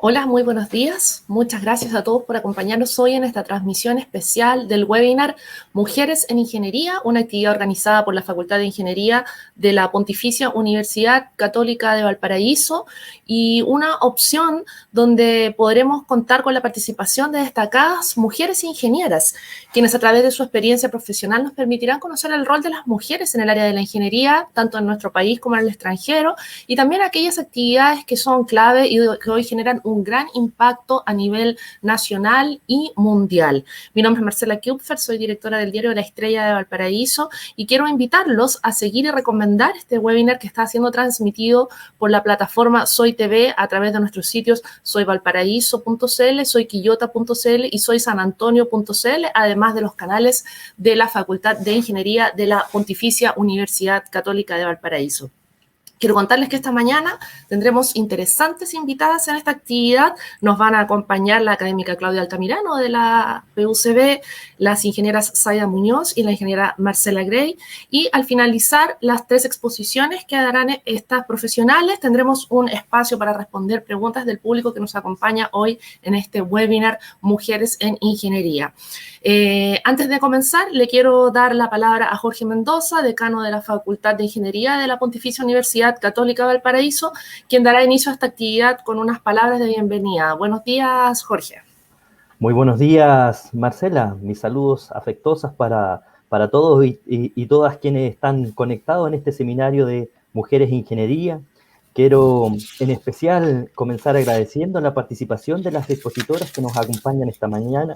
Hola, muy buenos días. Muchas gracias a todos por acompañarnos hoy en esta transmisión especial del webinar Mujeres en Ingeniería, una actividad organizada por la Facultad de Ingeniería de la Pontificia Universidad Católica de Valparaíso y una opción donde podremos contar con la participación de destacadas mujeres ingenieras, quienes a través de su experiencia profesional nos permitirán conocer el rol de las mujeres en el área de la ingeniería, tanto en nuestro país como en el extranjero, y también aquellas actividades que son clave y que hoy generan un gran impacto a nivel nacional y mundial. Mi nombre es Marcela Kupfer, soy directora del diario La Estrella de Valparaíso y quiero invitarlos a seguir y recomendar este webinar que está siendo transmitido por la plataforma Soy TV a través de nuestros sitios soyvalparaíso.cl, soyquillota.cl y soysanantonio.cl, además de los canales de la Facultad de Ingeniería de la Pontificia Universidad Católica de Valparaíso. Quiero contarles que esta mañana tendremos interesantes invitadas en esta actividad. Nos van a acompañar la académica Claudia Altamirano de la PUCB, las ingenieras Zaida Muñoz y la ingeniera Marcela Grey. Y al finalizar las 3 exposiciones que darán estas profesionales, tendremos un espacio para responder preguntas del público que nos acompaña hoy en este webinar Mujeres en Ingeniería. Antes de comenzar, le quiero dar la palabra a Jorge Mendoza, decano de la Facultad de Ingeniería de la Pontificia Universidad Católica de Valparaíso, quien dará inicio a esta actividad con unas palabras de bienvenida. Buenos días, Jorge. Muy buenos días, Marcela. Mis saludos afectuosos para todos y todas quienes están conectados en este seminario de Mujeres en Ingeniería. Quiero en especial comenzar agradeciendo la participación de las expositoras que nos acompañan esta mañana,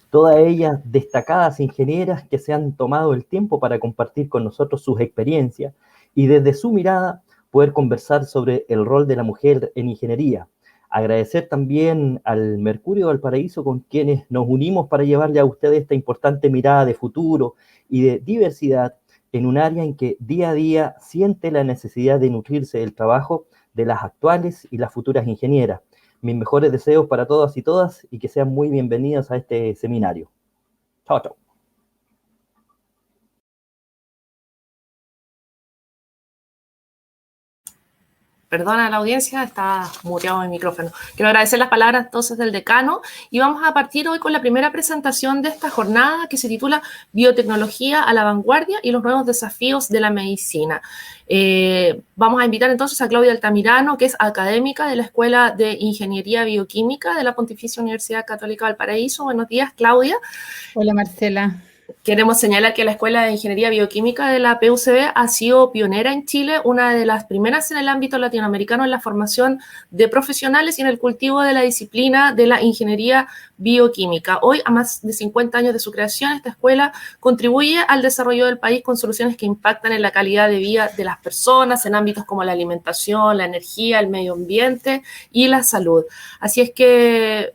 todas ellas destacadas ingenieras que se han tomado el tiempo para compartir con nosotros sus experiencias y desde su mirada poder conversar sobre el rol de la mujer en ingeniería. Agradecer también al Mercurio Valparaíso, con quienes nos unimos para llevarle a ustedes esta importante mirada de futuro y de diversidad en un área en que día a día siente la necesidad de nutrirse del trabajo de las actuales y las futuras ingenieras. Mis mejores deseos para todas y todas y que sean muy bienvenidas a este seminario. Chao, chao. Perdona a la audiencia, está muteado el micrófono. Quiero agradecer las palabras entonces del decano y vamos a partir hoy con la primera presentación de esta jornada que se titula Biotecnología a la vanguardia y los nuevos desafíos de la medicina. Vamos a invitar entonces a Claudia Altamirano, que es académica de la Escuela de Ingeniería Bioquímica de la Pontificia Universidad Católica de Valparaíso. Buenos días, Claudia. Hola, Marcela. Queremos señalar que la Escuela de Ingeniería Bioquímica de la PUCB ha sido pionera en Chile, una de las primeras en el ámbito latinoamericano en la formación de profesionales y en el cultivo de la disciplina de la ingeniería bioquímica. Hoy, a más de 50 años de su creación, esta escuela contribuye al desarrollo del país con soluciones que impactan en la calidad de vida de las personas en ámbitos como la alimentación, la energía, el medio ambiente y la salud. Así es que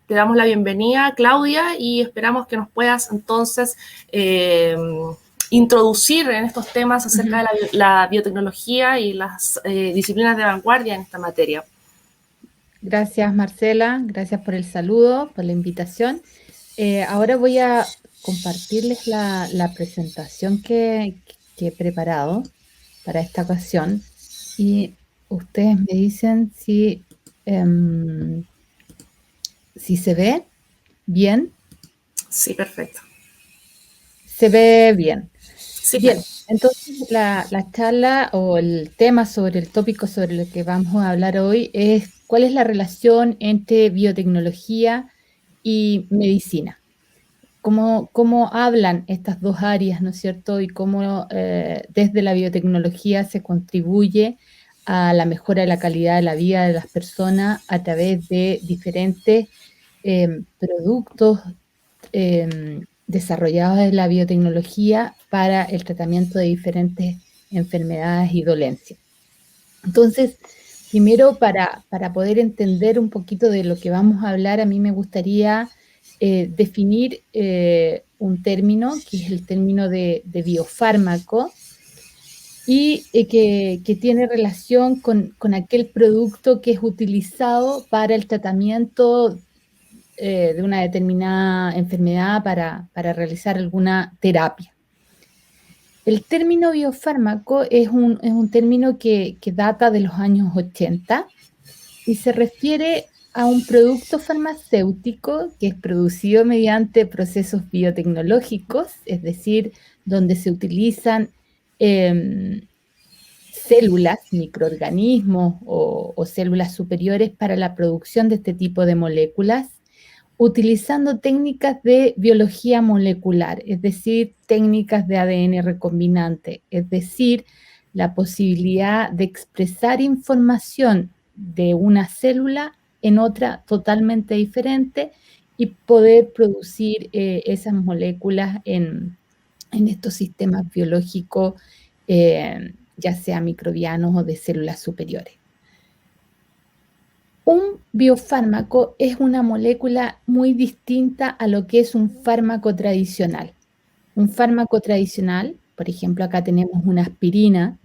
te damos la bienvenida, Claudia, y esperamos que nos puedas entonces introducir en estos temas acerca de la biotecnología y las disciplinas de vanguardia en esta materia. Gracias, Marcela. Gracias por el saludo, por la invitación. Ahora voy a compartirles la presentación que he preparado para esta ocasión y ustedes me dicen si se ve bien. Sí, perfecto. Se ve bien. Sí, bien, entonces la charla o el tema sobre el tópico sobre el que vamos a hablar hoy es cuál es la relación entre biotecnología y medicina. ¿Cómo hablan estas dos áreas, ¿no es cierto? Y cómo desde la biotecnología se contribuye a la mejora de la calidad de la vida de las personas a través de diferentes productos desarrollados en la biotecnología para el tratamiento de diferentes enfermedades y dolencias. Entonces, primero para poder entender un poquito de lo que vamos a hablar, a mí me gustaría definir un término, que es el término de biofármaco, y que tiene relación con aquel producto que es utilizado para el tratamiento de una determinada enfermedad para realizar alguna terapia. El término biofármaco es un término que data de los años 80 y se refiere a un producto farmacéutico que es producido mediante procesos biotecnológicos, es decir, donde se utilizan células, microorganismos o células superiores para la producción de este tipo de moléculas, utilizando técnicas de biología molecular, es decir, técnicas de ADN recombinante, es decir, la posibilidad de expresar información de una célula en otra totalmente diferente y poder producir esas moléculas en estos sistemas biológicos, ya sea microbianos o de células superiores. Un biofármaco es una molécula muy distinta a lo que es un fármaco tradicional. Un fármaco tradicional, por ejemplo, acá tenemos una aspirina.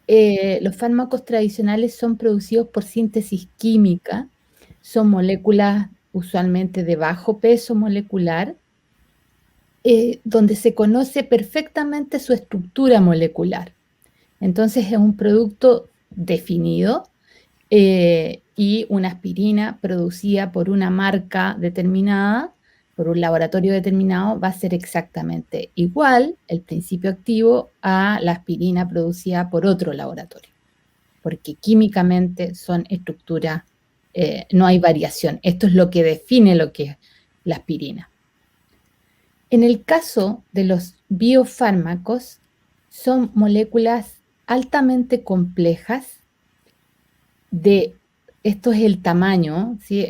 Los fármacos tradicionales son producidos por síntesis química, son moléculas usualmente de bajo peso molecular, donde se conoce perfectamente su estructura molecular. Entonces es un producto definido y una aspirina producida por una marca determinada, por un laboratorio determinado, va a ser exactamente igual el principio activo a la aspirina producida por otro laboratorio, porque químicamente son estructuras, no hay variación. Esto es lo que define lo que es la aspirina. En el caso de los biofármacos, son moléculas altamente complejas. Esto es el tamaño, ¿sí?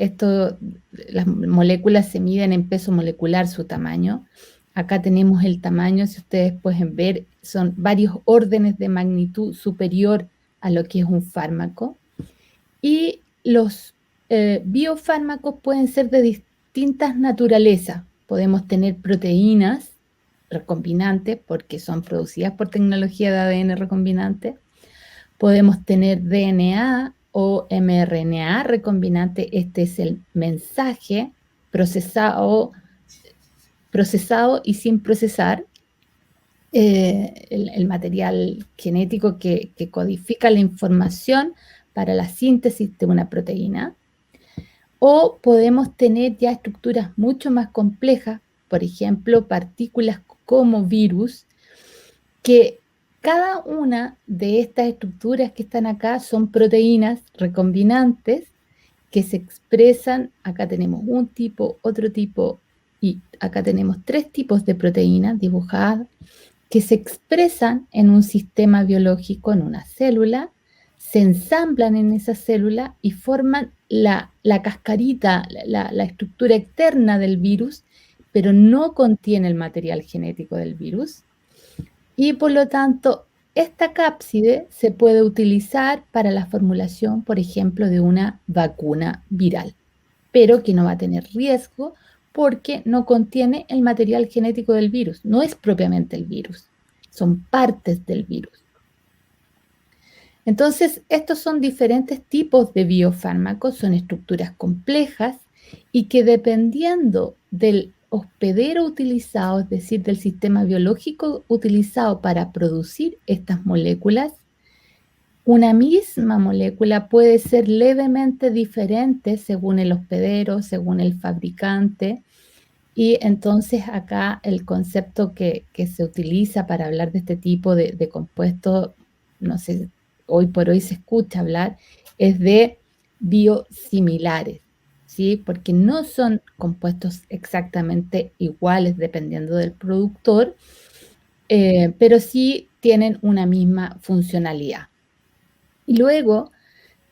Las moléculas se miden en peso molecular, su tamaño. Acá tenemos el tamaño, si ustedes pueden ver, son varios órdenes de magnitud superior a lo que es un fármaco. Y los biofármacos pueden ser de distintas naturalezas. Podemos tener proteínas recombinantes, porque son producidas por tecnología de ADN recombinante. Podemos tener DNA o mRNA recombinante. Este es el mensaje procesado y sin procesar, el material genético que codifica la información para la síntesis de una proteína. O podemos tener ya estructuras mucho más complejas, por ejemplo, partículas como virus, que cada una de estas estructuras que están acá son proteínas recombinantes que se expresan. Acá tenemos un tipo, otro tipo, y acá tenemos 3 tipos de proteínas dibujadas que se expresan en un sistema biológico, en una célula, se ensamblan en esa célula y forman la cascarita, la estructura externa del virus, pero no contiene el material genético del virus. Y por lo tanto, esta cápside se puede utilizar para la formulación, por ejemplo, de una vacuna viral, pero que no va a tener riesgo porque no contiene el material genético del virus. No es propiamente el virus, son partes del virus. Entonces, estos son diferentes tipos de biofármacos, son estructuras complejas y que dependiendo del hospedero utilizado, es decir, del sistema biológico utilizado para producir estas moléculas, una misma molécula puede ser levemente diferente según el hospedero, según el fabricante. Y entonces acá el concepto que se utiliza para hablar de este tipo de compuestos, no sé, hoy por hoy se escucha hablar, es de biosimilares, ¿sí? Porque no son compuestos exactamente iguales dependiendo del productor, pero sí tienen una misma funcionalidad. Y luego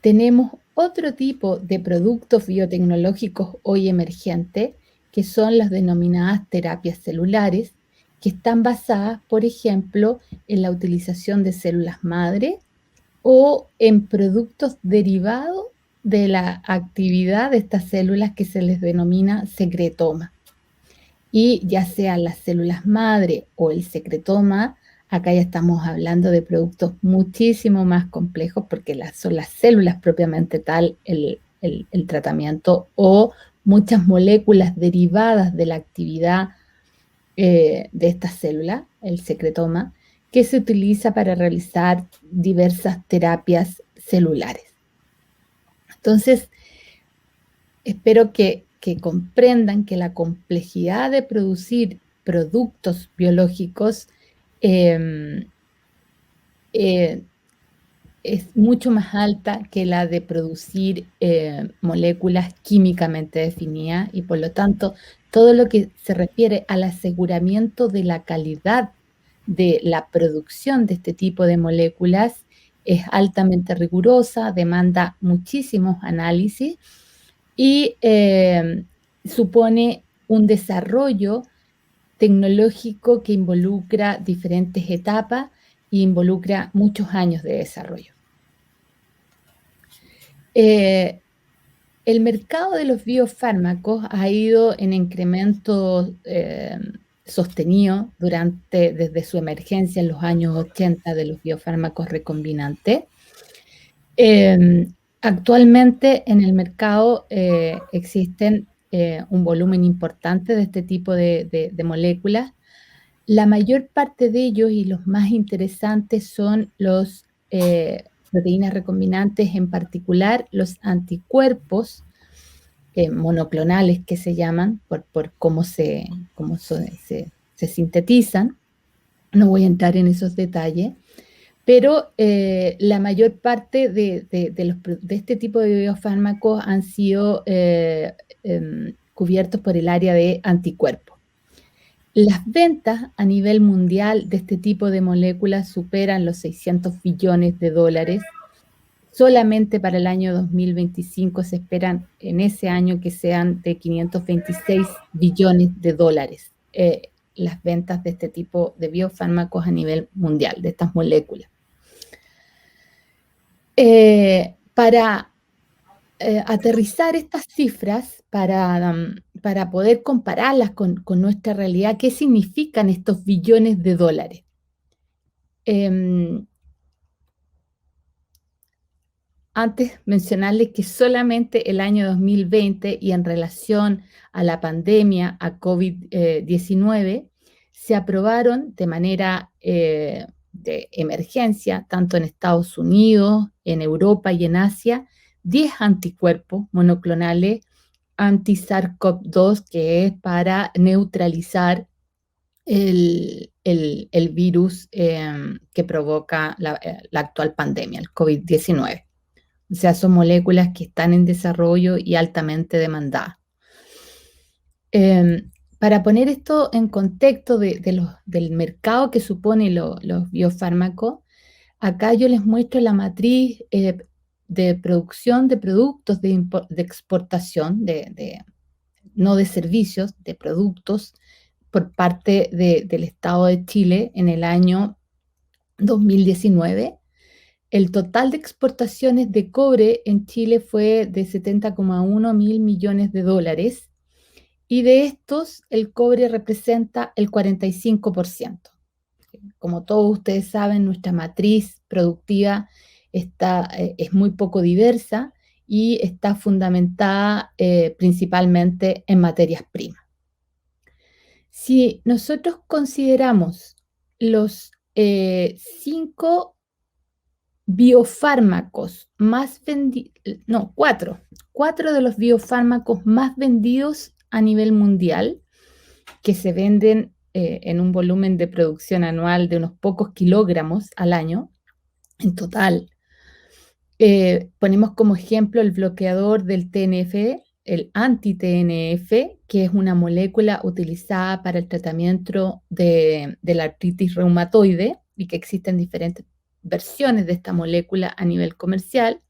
tenemos otro tipo de productos biotecnológicos hoy emergentes, que son las denominadas terapias celulares, que están basadas, por ejemplo, en la utilización de células madre o en productos derivados de la actividad de estas células que se les denomina secretoma. Y ya sean las células madre o el secretoma, acá ya estamos hablando de productos muchísimo más complejos porque son las células propiamente tal el tratamiento, o muchas moléculas derivadas de la actividad de esta célula, el secretoma, que se utiliza para realizar diversas terapias celulares. Entonces, espero que comprendan que la complejidad de producir productos biológicos eh, es mucho más alta que la de producir moléculas químicamente definidas y por lo tanto todo lo que se refiere al aseguramiento de la calidad de la producción de este tipo de moléculas es altamente rigurosa, demanda muchísimos análisis y supone un desarrollo tecnológico que involucra diferentes etapas e involucra muchos años de desarrollo. El mercado de los biofármacos ha ido en incremento sostenido desde su emergencia en los años 80 de los biofármacos recombinantes. Actualmente en el mercado existen un volumen importante de este tipo de moléculas. La mayor parte de ellos y los más interesantes son los proteínas recombinantes, en particular los anticuerpos monoclonales que se llaman por cómo se sintetizan. No voy a entrar en esos detalles, pero la mayor parte de este tipo de biofármacos han sido cubiertos por el área de anticuerpos. Las ventas a nivel mundial de este tipo de moléculas superan los 600 billones de dólares. Solamente para el año 2025 se esperan en ese año que sean de 526 billones de dólares las ventas de este tipo de biofármacos a nivel mundial, de estas moléculas. Para aterrizar estas cifras, para poder compararlas con nuestra realidad, ¿qué significan estos billones de dólares? Antes mencionarles que solamente el año 2020 y en relación a la pandemia, a COVID-19, se aprobaron de manera de emergencia, tanto en Estados Unidos, en Europa y en Asia, 10 anticuerpos monoclonales anti-SARS-CoV-2, que es para neutralizar el virus que provoca la actual pandemia, el COVID-19. O sea, son moléculas que están en desarrollo y altamente demandadas. Para poner esto en contexto del mercado que supone los biofármacos, acá yo les muestro la matriz de producción de productos de exportación, no de servicios, de productos por parte del Estado de Chile en el año 2019. El total de exportaciones de cobre en Chile fue de 70,1 mil millones de dólares y de estos el cobre representa el 45%. Como todos ustedes saben, nuestra matriz productiva es muy poco diversa y está fundamentada principalmente en materias primas. Si nosotros consideramos los 5 biofármacos más vendidos, no, 4 de los biofármacos más vendidos a nivel mundial, que se venden en un volumen de producción anual de unos pocos kilogramos al año, en total. Ponemos como ejemplo el bloqueador del TNF, el anti-TNF, que es una molécula utilizada para el tratamiento de la artritis reumatoide y que existen diferentes versiones de esta molécula a nivel comercial.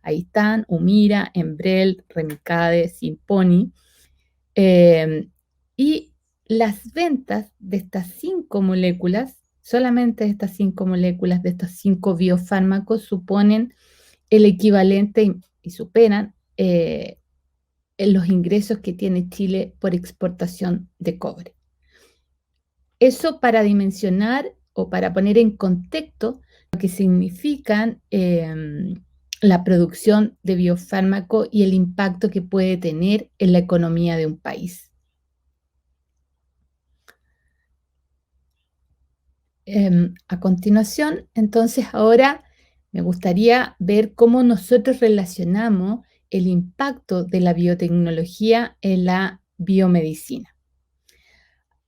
Ahí están Humira, Enbrel, Remicade, Simponi. Y las ventas de estas 5 moléculas, solamente de estas 5 moléculas, de estos 5 biofármacos, suponen el equivalente y superan los ingresos que tiene Chile por exportación de cobre. Eso para dimensionar o para poner en contexto lo que significan la producción de biofármaco y el impacto que puede tener en la economía de un país. A continuación, entonces ahora me gustaría ver cómo nosotros relacionamos el impacto de la biotecnología en la biomedicina.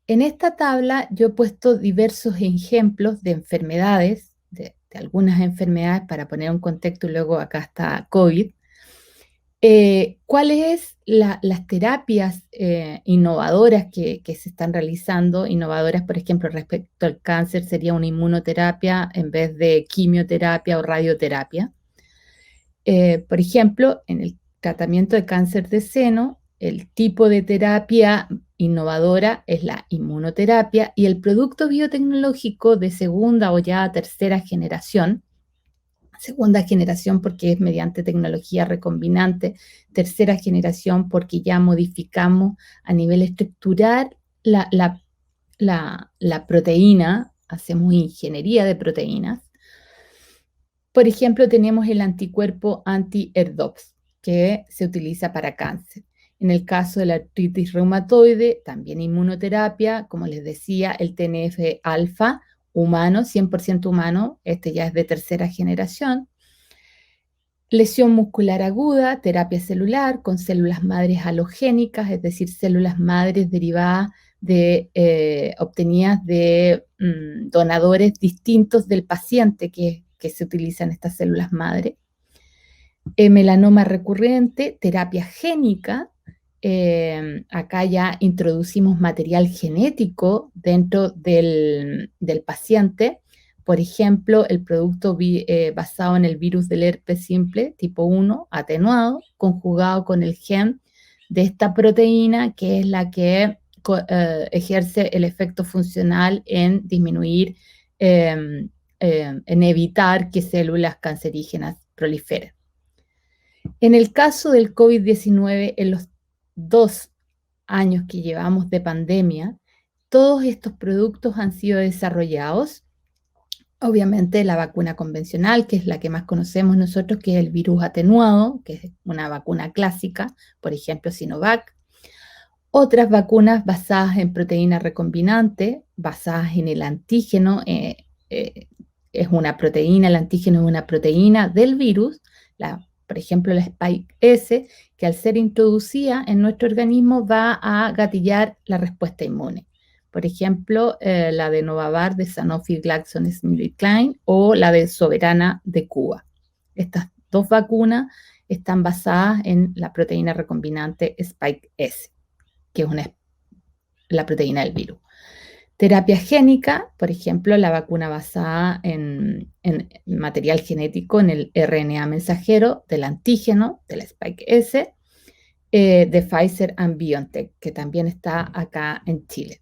En esta tabla yo he puesto diversos ejemplos de enfermedades, de algunas enfermedades, para poner un contexto, y luego acá está COVID. ¿Cuáles las terapias innovadoras que se están realizando? Innovadoras, por ejemplo, respecto al cáncer, sería una inmunoterapia en vez de quimioterapia o radioterapia. Por ejemplo, en el tratamiento de cáncer de seno, el tipo de terapia innovadora es la inmunoterapia y el producto biotecnológico de segunda o ya tercera generación, segunda generación porque es mediante tecnología recombinante, tercera generación porque ya modificamos a nivel estructural la proteína, hacemos ingeniería de proteínas. Por ejemplo, tenemos el anticuerpo anti-ERDOX, que se utiliza para cáncer. En el caso de la artritis reumatoide, también inmunoterapia, como les decía, el TNF-alfa humano, 100% humano, este ya es de tercera generación. Lesión muscular aguda, terapia celular con células madres halogénicas, es decir, células madres derivadas obtenidas de donadores distintos del paciente que se utilizan estas células madre. Melanoma recurrente, terapia génica. Acá ya introducimos material genético dentro del paciente. Por ejemplo, el producto basado en el virus del herpes simple tipo 1, atenuado, conjugado con el gen de esta proteína, que es la que ejerce el efecto funcional en disminuir, en evitar que células cancerígenas proliferen. En el caso del COVID-19, en los 2 años que llevamos de pandemia, todos estos productos han sido desarrollados. Obviamente la vacuna convencional, que es la que más conocemos nosotros, que es el virus atenuado, que es una vacuna clásica, por ejemplo Sinovac. Otras vacunas basadas en proteína recombinante, basadas en el antígeno, es una proteína, el antígeno es una proteína del virus, por ejemplo la Spike S, que al ser introducida en nuestro organismo va a gatillar la respuesta inmune. Por ejemplo, la de Novavax de Sanofi GlaxoSmithKline o la de Soberana de Cuba. Estas 2 vacunas están basadas en la proteína recombinante Spike S, que es la proteína del virus. Terapia génica, por ejemplo, la vacuna basada en material genético, en el RNA mensajero del antígeno, de la Spike S, de Pfizer and BioNTech, que también está acá en Chile.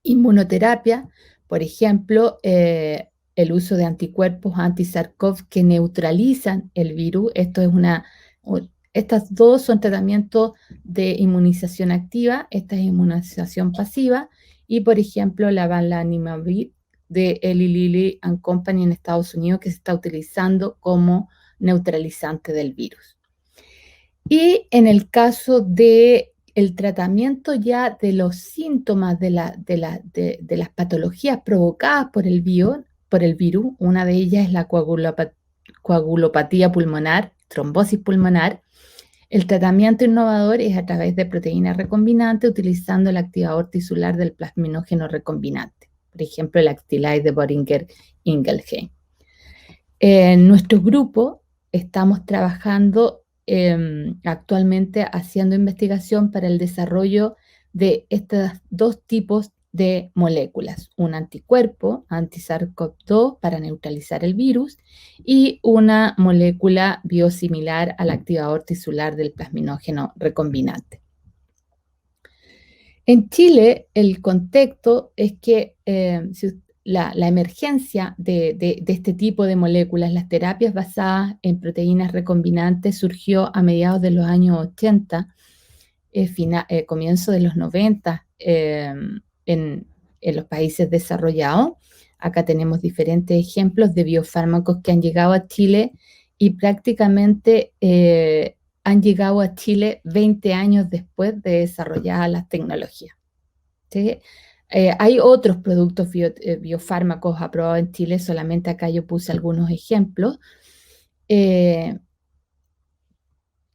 Inmunoterapia, por ejemplo, el uso de anticuerpos anti-SARS-CoV que neutralizan el virus. Estas 2 son tratamientos de inmunización activa, esta es inmunización pasiva, y por ejemplo la bamlanivimab de Eli Lilly and Company en Estados Unidos, que se está utilizando como neutralizante del virus. Y en el caso de el tratamiento ya de los síntomas de las patologías provocadas por el virus, una de ellas es la coagulopatía pulmonar, trombosis pulmonar. El tratamiento innovador es a través de proteína recombinante utilizando el activador tisular del plasminógeno recombinante, por ejemplo el Actilide de Boehringer Ingelheim. En nuestro grupo estamos trabajando actualmente haciendo investigación para el desarrollo de estos 2 tipos de moléculas, un anticuerpo, anti-SARS-CoV-2 para neutralizar el virus y una molécula biosimilar al activador tisular del plasminógeno recombinante. En Chile, el contexto es que la emergencia de este tipo de moléculas, las terapias basadas en proteínas recombinantes, surgió a mediados de los años 80, comienzo de los 90, en los países desarrollados. Acá tenemos diferentes ejemplos de biofármacos que han llegado a Chile y prácticamente han llegado a Chile 20 años después de desarrolladas las tecnologías. ¿Sí? Hay otros productos biofármacos aprobados en Chile, solamente acá yo puse algunos ejemplos.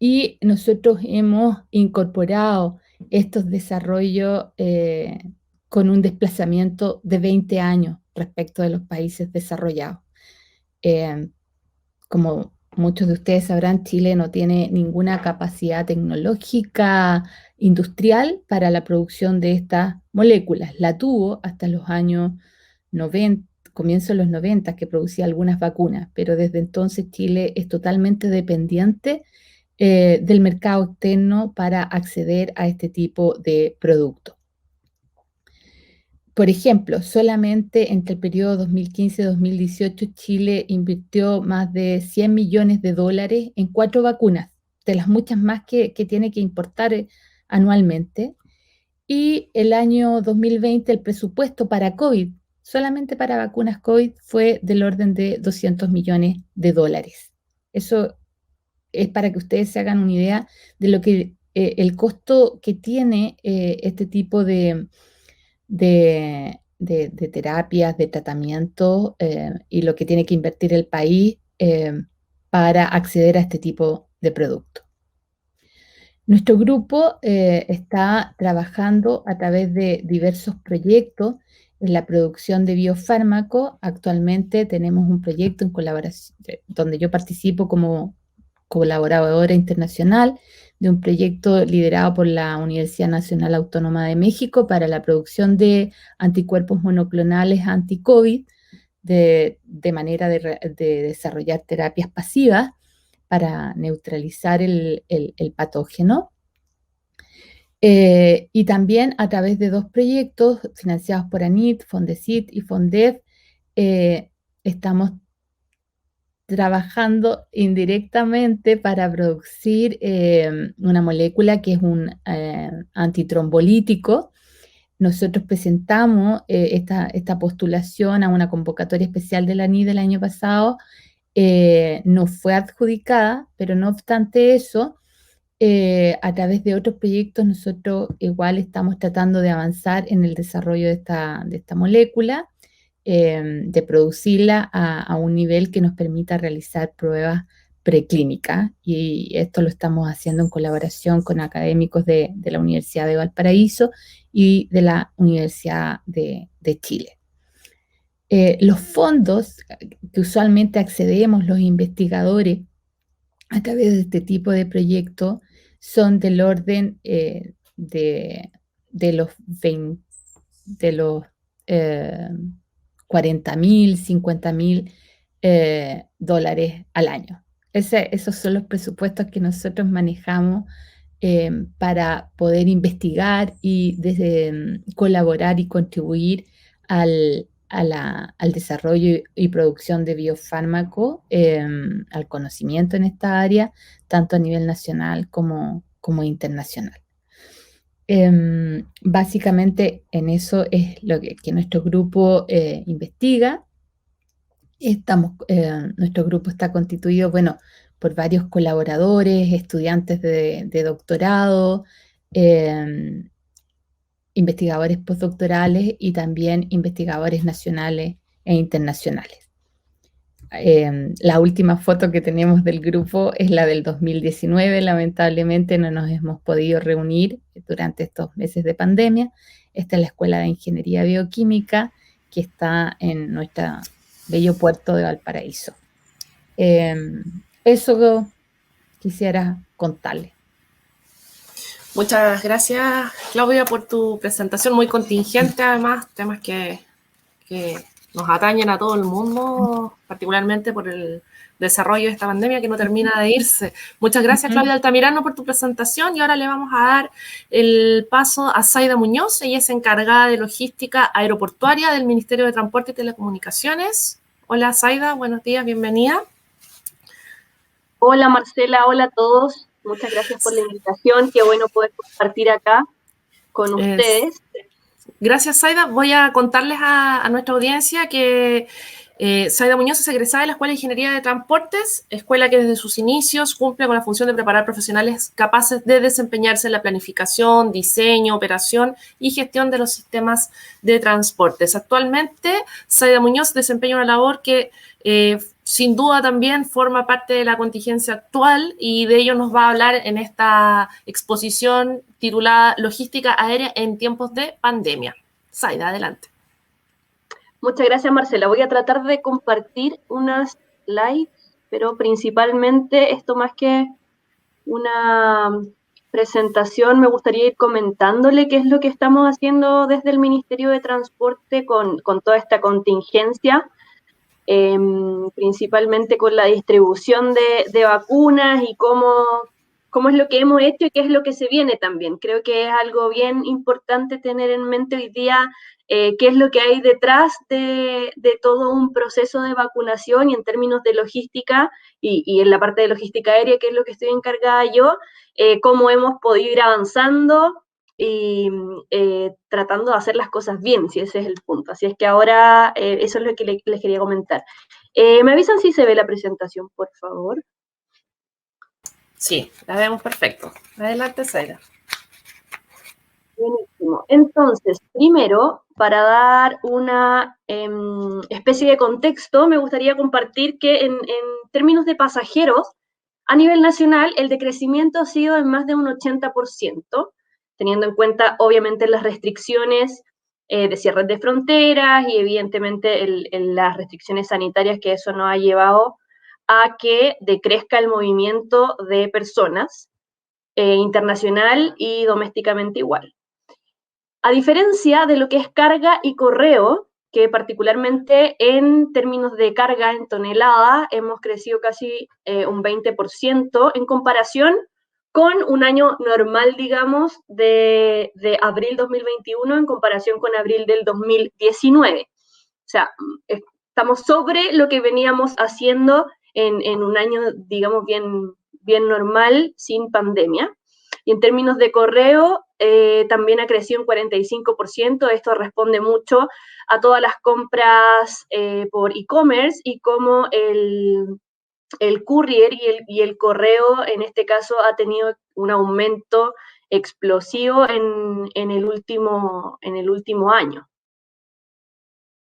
y nosotros hemos incorporado estos desarrollos con un desplazamiento de 20 años respecto de los países desarrollados. Como muchos de ustedes sabrán, Chile no tiene ninguna capacidad tecnológica industrial para la producción de estas moléculas. La tuvo hasta los años 90, comienzo de los 90, que producía algunas vacunas, pero desde entonces Chile es totalmente dependiente del mercado externo para acceder a este tipo de productos. Por ejemplo, solamente entre el periodo 2015-2018, Chile invirtió más de 100 millones de dólares en 4 vacunas, de las muchas más que tiene que importar anualmente. Y el año 2020, el presupuesto para COVID, solamente para vacunas COVID, fue del orden de 200 millones de dólares. Eso es para que ustedes se hagan una idea de lo que el costo que tiene este tipo de terapias, de tratamiento y lo que tiene que invertir el país para acceder a este tipo de productos. Nuestro grupo está trabajando a través de diversos proyectos en la producción de biofármacos. Actualmente tenemos un proyecto en colaboración, donde yo participo como colaboradora internacional de un proyecto liderado por la Universidad Nacional Autónoma de México para la producción de anticuerpos monoclonales anti-COVID, de manera de desarrollar terapias pasivas para neutralizar el patógeno. Y también a través de 2 proyectos financiados por ANIT, Fondesit y Fondef, estamos trabajando indirectamente para producir una molécula que es un antitrombolítico. Nosotros presentamos esta postulación a una convocatoria especial de la ANIT del año pasado. No fue adjudicada, pero no obstante eso, a través de otros proyectos nosotros igual estamos tratando de avanzar en el desarrollo de esta molécula, de producirla a un nivel que nos permita realizar pruebas preclínicas, y esto lo estamos haciendo en colaboración con académicos de la Universidad de Valparaíso y de la Universidad de Chile. Los fondos que usualmente accedemos los investigadores a través de este tipo de proyectos son del orden de los 40.000, 50.000 dólares al año. Esos son los presupuestos que nosotros manejamos para poder investigar y colaborar y contribuir al desarrollo y producción de biofármacos, al conocimiento en esta área, tanto a nivel nacional como internacional. Básicamente en eso es lo que nuestro grupo investiga. Nuestro grupo está constituido, por varios colaboradores, estudiantes de doctorado, investigadores postdoctorales y también investigadores nacionales e internacionales. La última foto que tenemos del grupo es la del 2019. Lamentablemente no nos hemos podido reunir durante estos meses de pandemia. Esta es la Escuela de Ingeniería Bioquímica, que está en nuestro bello puerto de Valparaíso. Eso quisiera contarles. Muchas gracias, Claudia, por tu presentación, muy contingente además, temas que nos atañen a todo el mundo, particularmente por el desarrollo de esta pandemia que no termina de irse. Muchas gracias, Claudia Altamirano, por tu presentación, y ahora le vamos a dar el paso a Zaida Muñoz. Ella es encargada de logística aeroportuaria del Ministerio de Transporte y Telecomunicaciones. Hola, Zaida, buenos días, bienvenida. Hola, Marcela, hola a todos. Muchas gracias por la invitación. Qué bueno poder compartir acá con ustedes. Gracias, Zaida. Voy a contarles a nuestra audiencia que Zaida Muñoz es egresada de la Escuela de Ingeniería de Transportes, escuela que desde sus inicios cumple con la función de preparar profesionales capaces de desempeñarse en la planificación, diseño, operación y gestión de los sistemas de transportes. Actualmente, Zaida Muñoz desempeña una labor que sin duda también forma parte de la contingencia actual y de ello nos va a hablar en esta exposición titulada Logística Aérea en tiempos de pandemia. Zaida, adelante. Muchas gracias, Marcela. Voy a tratar de compartir unas slides, pero principalmente esto más que una presentación, me gustaría ir comentándole qué es lo que estamos haciendo desde el Ministerio de Transporte con toda esta contingencia, principalmente con la distribución de vacunas y cómo es lo que hemos hecho y qué es lo que se viene también. Creo que es algo bien importante tener en mente hoy día qué es lo que hay detrás de todo un proceso de vacunación y en términos de logística y en la parte de logística aérea, que es lo que estoy encargada yo, cómo hemos podido ir avanzando y tratando de hacer las cosas bien, si ese es el punto. Así es que ahora eso es lo que les quería comentar. ¿Me avisan si se ve la presentación, por favor? Sí, la vemos perfecto. Adelante, Zaida. Buenísimo. Entonces, primero, para dar una especie de contexto, me gustaría compartir que en términos de pasajeros, a nivel nacional, el decrecimiento ha sido en más de un 80%, teniendo en cuenta, obviamente, las restricciones de cierres de fronteras y, evidentemente, las restricciones sanitarias que eso nos ha llevado a que decrezca el movimiento de personas internacional y domésticamente igual. A diferencia de lo que es carga y correo, que particularmente en términos de carga en tonelada hemos crecido casi un 20% en comparación con un año normal, digamos, de abril 2021 en comparación con abril del 2019. O sea, estamos sobre lo que veníamos haciendo en un año, digamos, bien normal, sin pandemia. Y en términos de correo, también ha crecido un 45%. Esto responde mucho a todas las compras por e-commerce y cómo el courier y el correo, en este caso, ha tenido un aumento explosivo en el último año.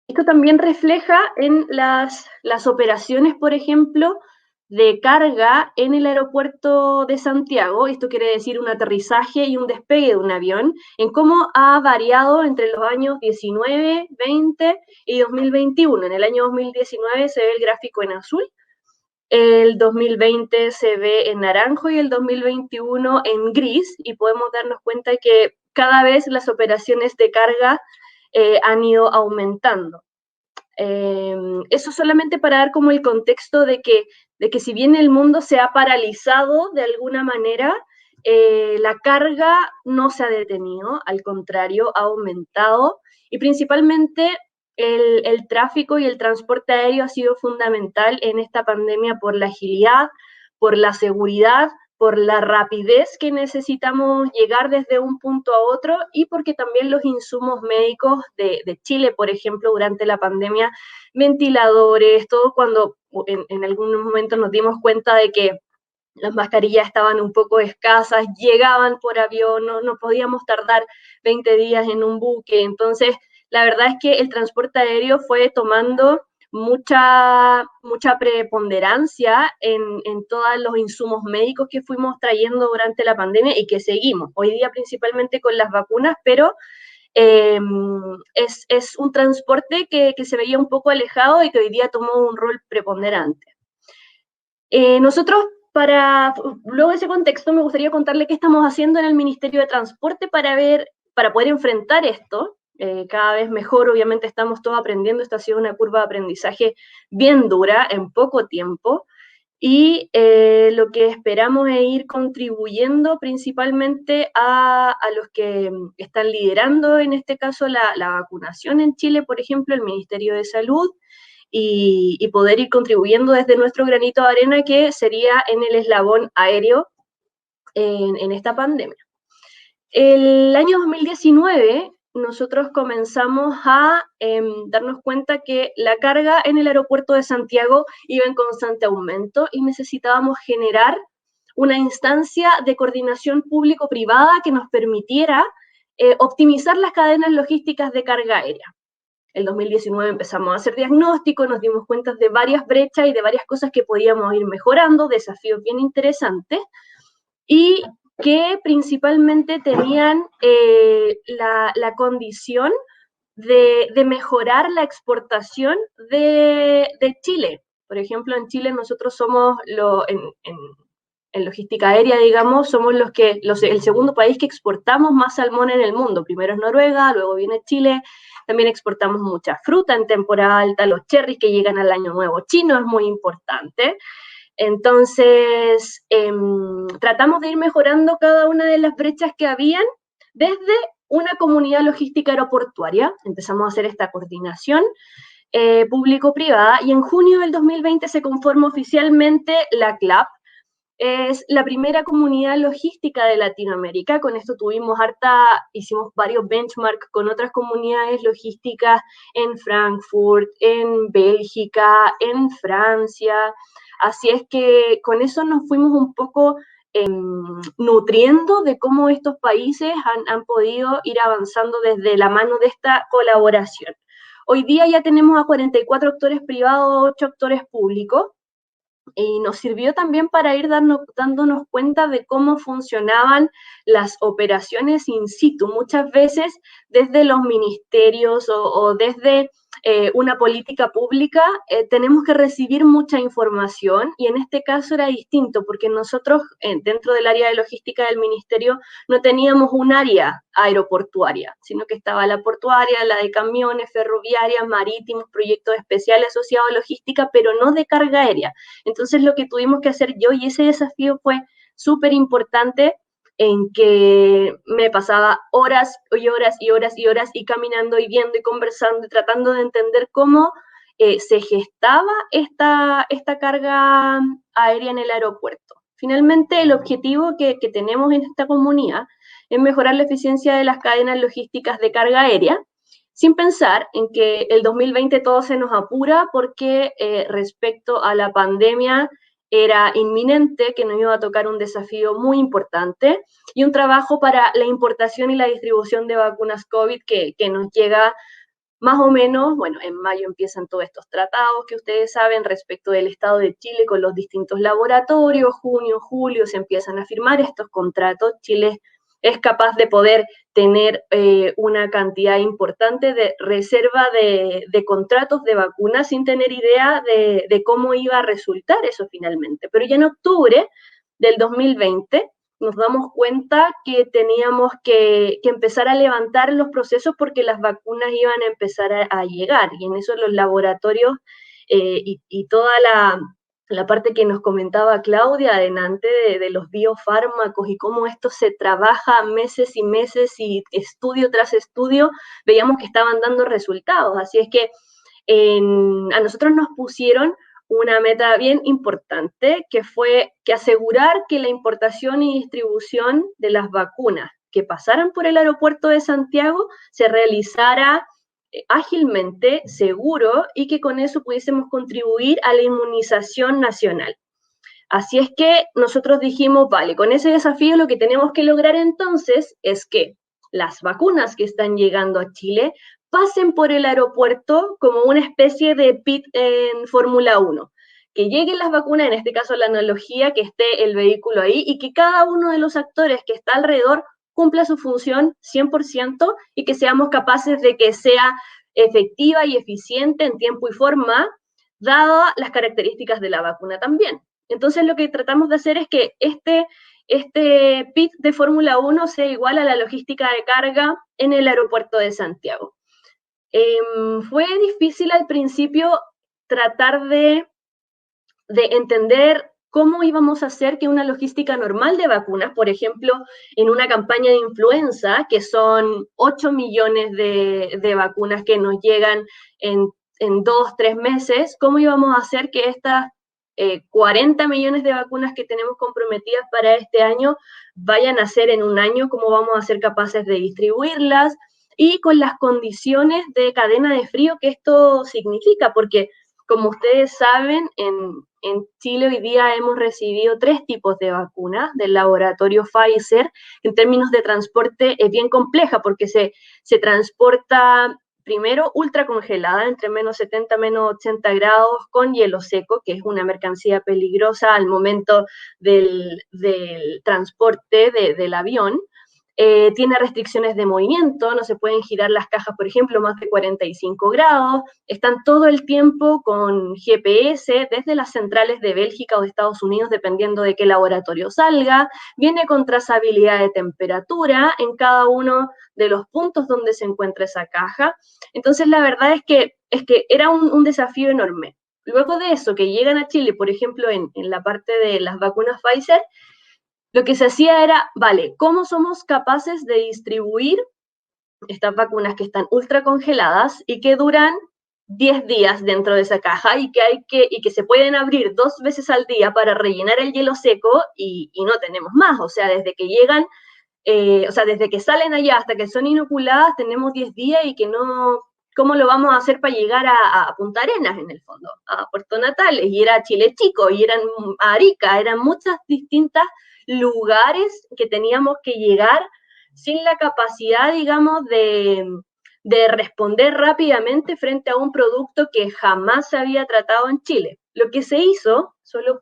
Esto también refleja en las operaciones, por ejemplo, de carga en el aeropuerto de Santiago. Esto quiere decir un aterrizaje y un despegue de un avión, en cómo ha variado entre los años 19, 20 y 2021. En el año 2019 se ve el gráfico en azul, el 2020 se ve en naranjo y el 2021 en gris, y podemos darnos cuenta que cada vez las operaciones de carga han ido aumentando. Eso solamente para dar como el contexto de que si bien el mundo se ha paralizado de alguna manera, la carga no se ha detenido, al contrario, ha aumentado, y principalmente el tráfico y el transporte aéreo ha sido fundamental en esta pandemia por la agilidad, por la seguridad, por la rapidez que necesitamos llegar desde un punto a otro, y porque también los insumos médicos de Chile, por ejemplo, durante la pandemia, ventiladores, todo, cuando en algún momento nos dimos cuenta de que las mascarillas estaban un poco escasas, llegaban por avión, no podíamos tardar 20 días en un buque. Entonces, la verdad es que el transporte aéreo fue tomando mucha preponderancia en todos los insumos médicos que fuimos trayendo durante la pandemia y que seguimos, hoy día principalmente con las vacunas, pero es un transporte que se veía un poco alejado y que hoy día tomó un rol preponderante. Nosotros, luego de ese contexto, me gustaría contarle qué estamos haciendo en el Ministerio de Transporte para poder enfrentar esto. Cada vez mejor, obviamente estamos todos aprendiendo. Esta ha sido una curva de aprendizaje bien dura en poco tiempo, y lo que esperamos es ir contribuyendo principalmente a los que están liderando, en este caso, la vacunación en Chile, por ejemplo, el Ministerio de Salud, y poder ir contribuyendo desde nuestro granito de arena, que sería en el eslabón aéreo en esta pandemia. El año 2019 nosotros comenzamos a darnos cuenta que la carga en el aeropuerto de Santiago iba en constante aumento y necesitábamos generar una instancia de coordinación público-privada que nos permitiera optimizar las cadenas logísticas de carga aérea. En 2019 empezamos a hacer diagnóstico, nos dimos cuenta de varias brechas y de varias cosas que podíamos ir mejorando, desafíos bien interesantes, y que principalmente tenían la condición de mejorar la exportación de Chile. Por ejemplo, en Chile nosotros somos, en logística aérea, digamos, somos el segundo país que exportamos más salmón en el mundo. Primero es Noruega, luego viene Chile. También exportamos mucha fruta en temporada alta, los cherries que llegan al año nuevo chino es muy importante. Entonces, tratamos de ir mejorando cada una de las brechas que habían desde una comunidad logística aeroportuaria. Empezamos a hacer esta coordinación público-privada y en junio del 2020 se conforma oficialmente la CLAP. Es la primera comunidad logística de Latinoamérica. Con esto hicimos varios benchmarks con otras comunidades logísticas en Frankfurt, en Bélgica, en Francia. Así es que con eso nos fuimos un poco nutriendo de cómo estos países han podido ir avanzando desde la mano de esta colaboración. Hoy día ya tenemos a 44 actores privados, 8 actores públicos, y nos sirvió también para ir dándonos cuenta de cómo funcionaban las operaciones in situ. Muchas veces desde los ministerios o desde una política pública tenemos que recibir mucha información y en este caso era distinto porque nosotros dentro del área de logística del ministerio no teníamos un área aeroportuaria, sino que estaba la portuaria, la de camiones, ferroviarias, marítimos, proyectos especiales asociados a logística, pero no de carga aérea. Entonces lo que tuvimos que hacer yo, y ese desafío fue súper importante, en que me pasaba horas y horas y horas y horas y caminando y viendo y conversando y tratando de entender cómo se gestaba esta carga aérea en el aeropuerto. Finalmente, el objetivo que tenemos en esta comunidad es mejorar la eficiencia de las cadenas logísticas de carga aérea, sin pensar en que el 2020 todo se nos apura porque respecto a la pandemia era inminente que nos iba a tocar un desafío muy importante y un trabajo para la importación y la distribución de vacunas COVID que nos llega más o menos, bueno, en mayo empiezan todos estos tratados que ustedes saben respecto del Estado de Chile con los distintos laboratorios, junio, julio se empiezan a firmar estos contratos, Chile es capaz de poder tener una cantidad importante de reserva de contratos de vacunas sin tener idea de cómo iba a resultar eso finalmente. Pero ya en octubre del 2020 nos damos cuenta que teníamos que empezar a levantar los procesos porque las vacunas iban a empezar a llegar y en eso los laboratorios y toda la parte que nos comentaba Claudia adelante de los biofármacos y cómo esto se trabaja meses y meses y estudio tras estudio, veíamos que estaban dando resultados. Así es que a nosotros nos pusieron una meta bien importante, que fue que asegurar que la importación y distribución de las vacunas que pasaran por el aeropuerto de Santiago se realizara ágilmente, seguro, y que con eso pudiésemos contribuir a la inmunización nacional. Así es que nosotros dijimos, vale, con ese desafío lo que tenemos que lograr entonces es que las vacunas que están llegando a Chile pasen por el aeropuerto como una especie de pit en Fórmula 1. Que lleguen las vacunas, en este caso la analogía, que esté el vehículo ahí y que cada uno de los actores que está alrededor cumpla su función 100% y que seamos capaces de que sea efectiva y eficiente en tiempo y forma, dadas las características de la vacuna también. Entonces lo que tratamos de hacer es que este pit de Fórmula 1 sea igual a la logística de carga en el aeropuerto de Santiago. Fue difícil al principio tratar de entender cómo íbamos a hacer que una logística normal de vacunas, por ejemplo, en una campaña de influenza, que son 8 millones de vacunas que nos llegan en 2-3 meses, cómo íbamos a hacer que estas 40 millones de vacunas que tenemos comprometidas para este año vayan a ser en un año, cómo vamos a ser capaces de distribuirlas y con las condiciones de cadena de frío que esto significa, porque como ustedes saben, en Chile hoy día hemos recibido 3 tipos de vacunas del laboratorio Pfizer. En términos de transporte es bien compleja porque se transporta primero ultra congelada, entre menos 70, menos 80 grados, con hielo seco, que es una mercancía peligrosa al momento del transporte del avión. Tiene restricciones de movimiento, no se pueden girar las cajas, por ejemplo, más de 45 grados, están todo el tiempo con GPS desde las centrales de Bélgica o de Estados Unidos, dependiendo de qué laboratorio salga, viene con trazabilidad de temperatura en cada uno de los puntos donde se encuentra esa caja. Entonces, la verdad es que era un desafío enorme. Luego de eso, que llegan a Chile, por ejemplo, en la parte de las vacunas Pfizer, lo que se hacía era, vale, ¿cómo somos capaces de distribuir estas vacunas que están ultra congeladas y que duran 10 días dentro de esa caja y que se pueden abrir 2 veces al día para rellenar el hielo seco y no tenemos más? O sea, desde que llegan, desde que salen allá hasta que son inoculadas, tenemos 10 días y que no, ¿cómo lo vamos a hacer para llegar a Punta Arenas, en el fondo? A Puerto Natales, y era Chile Chico, y eran Arica, eran muchas distintas lugares que teníamos que llegar sin la capacidad, digamos, de responder rápidamente frente a un producto que jamás se había tratado en Chile. Lo que se hizo, solo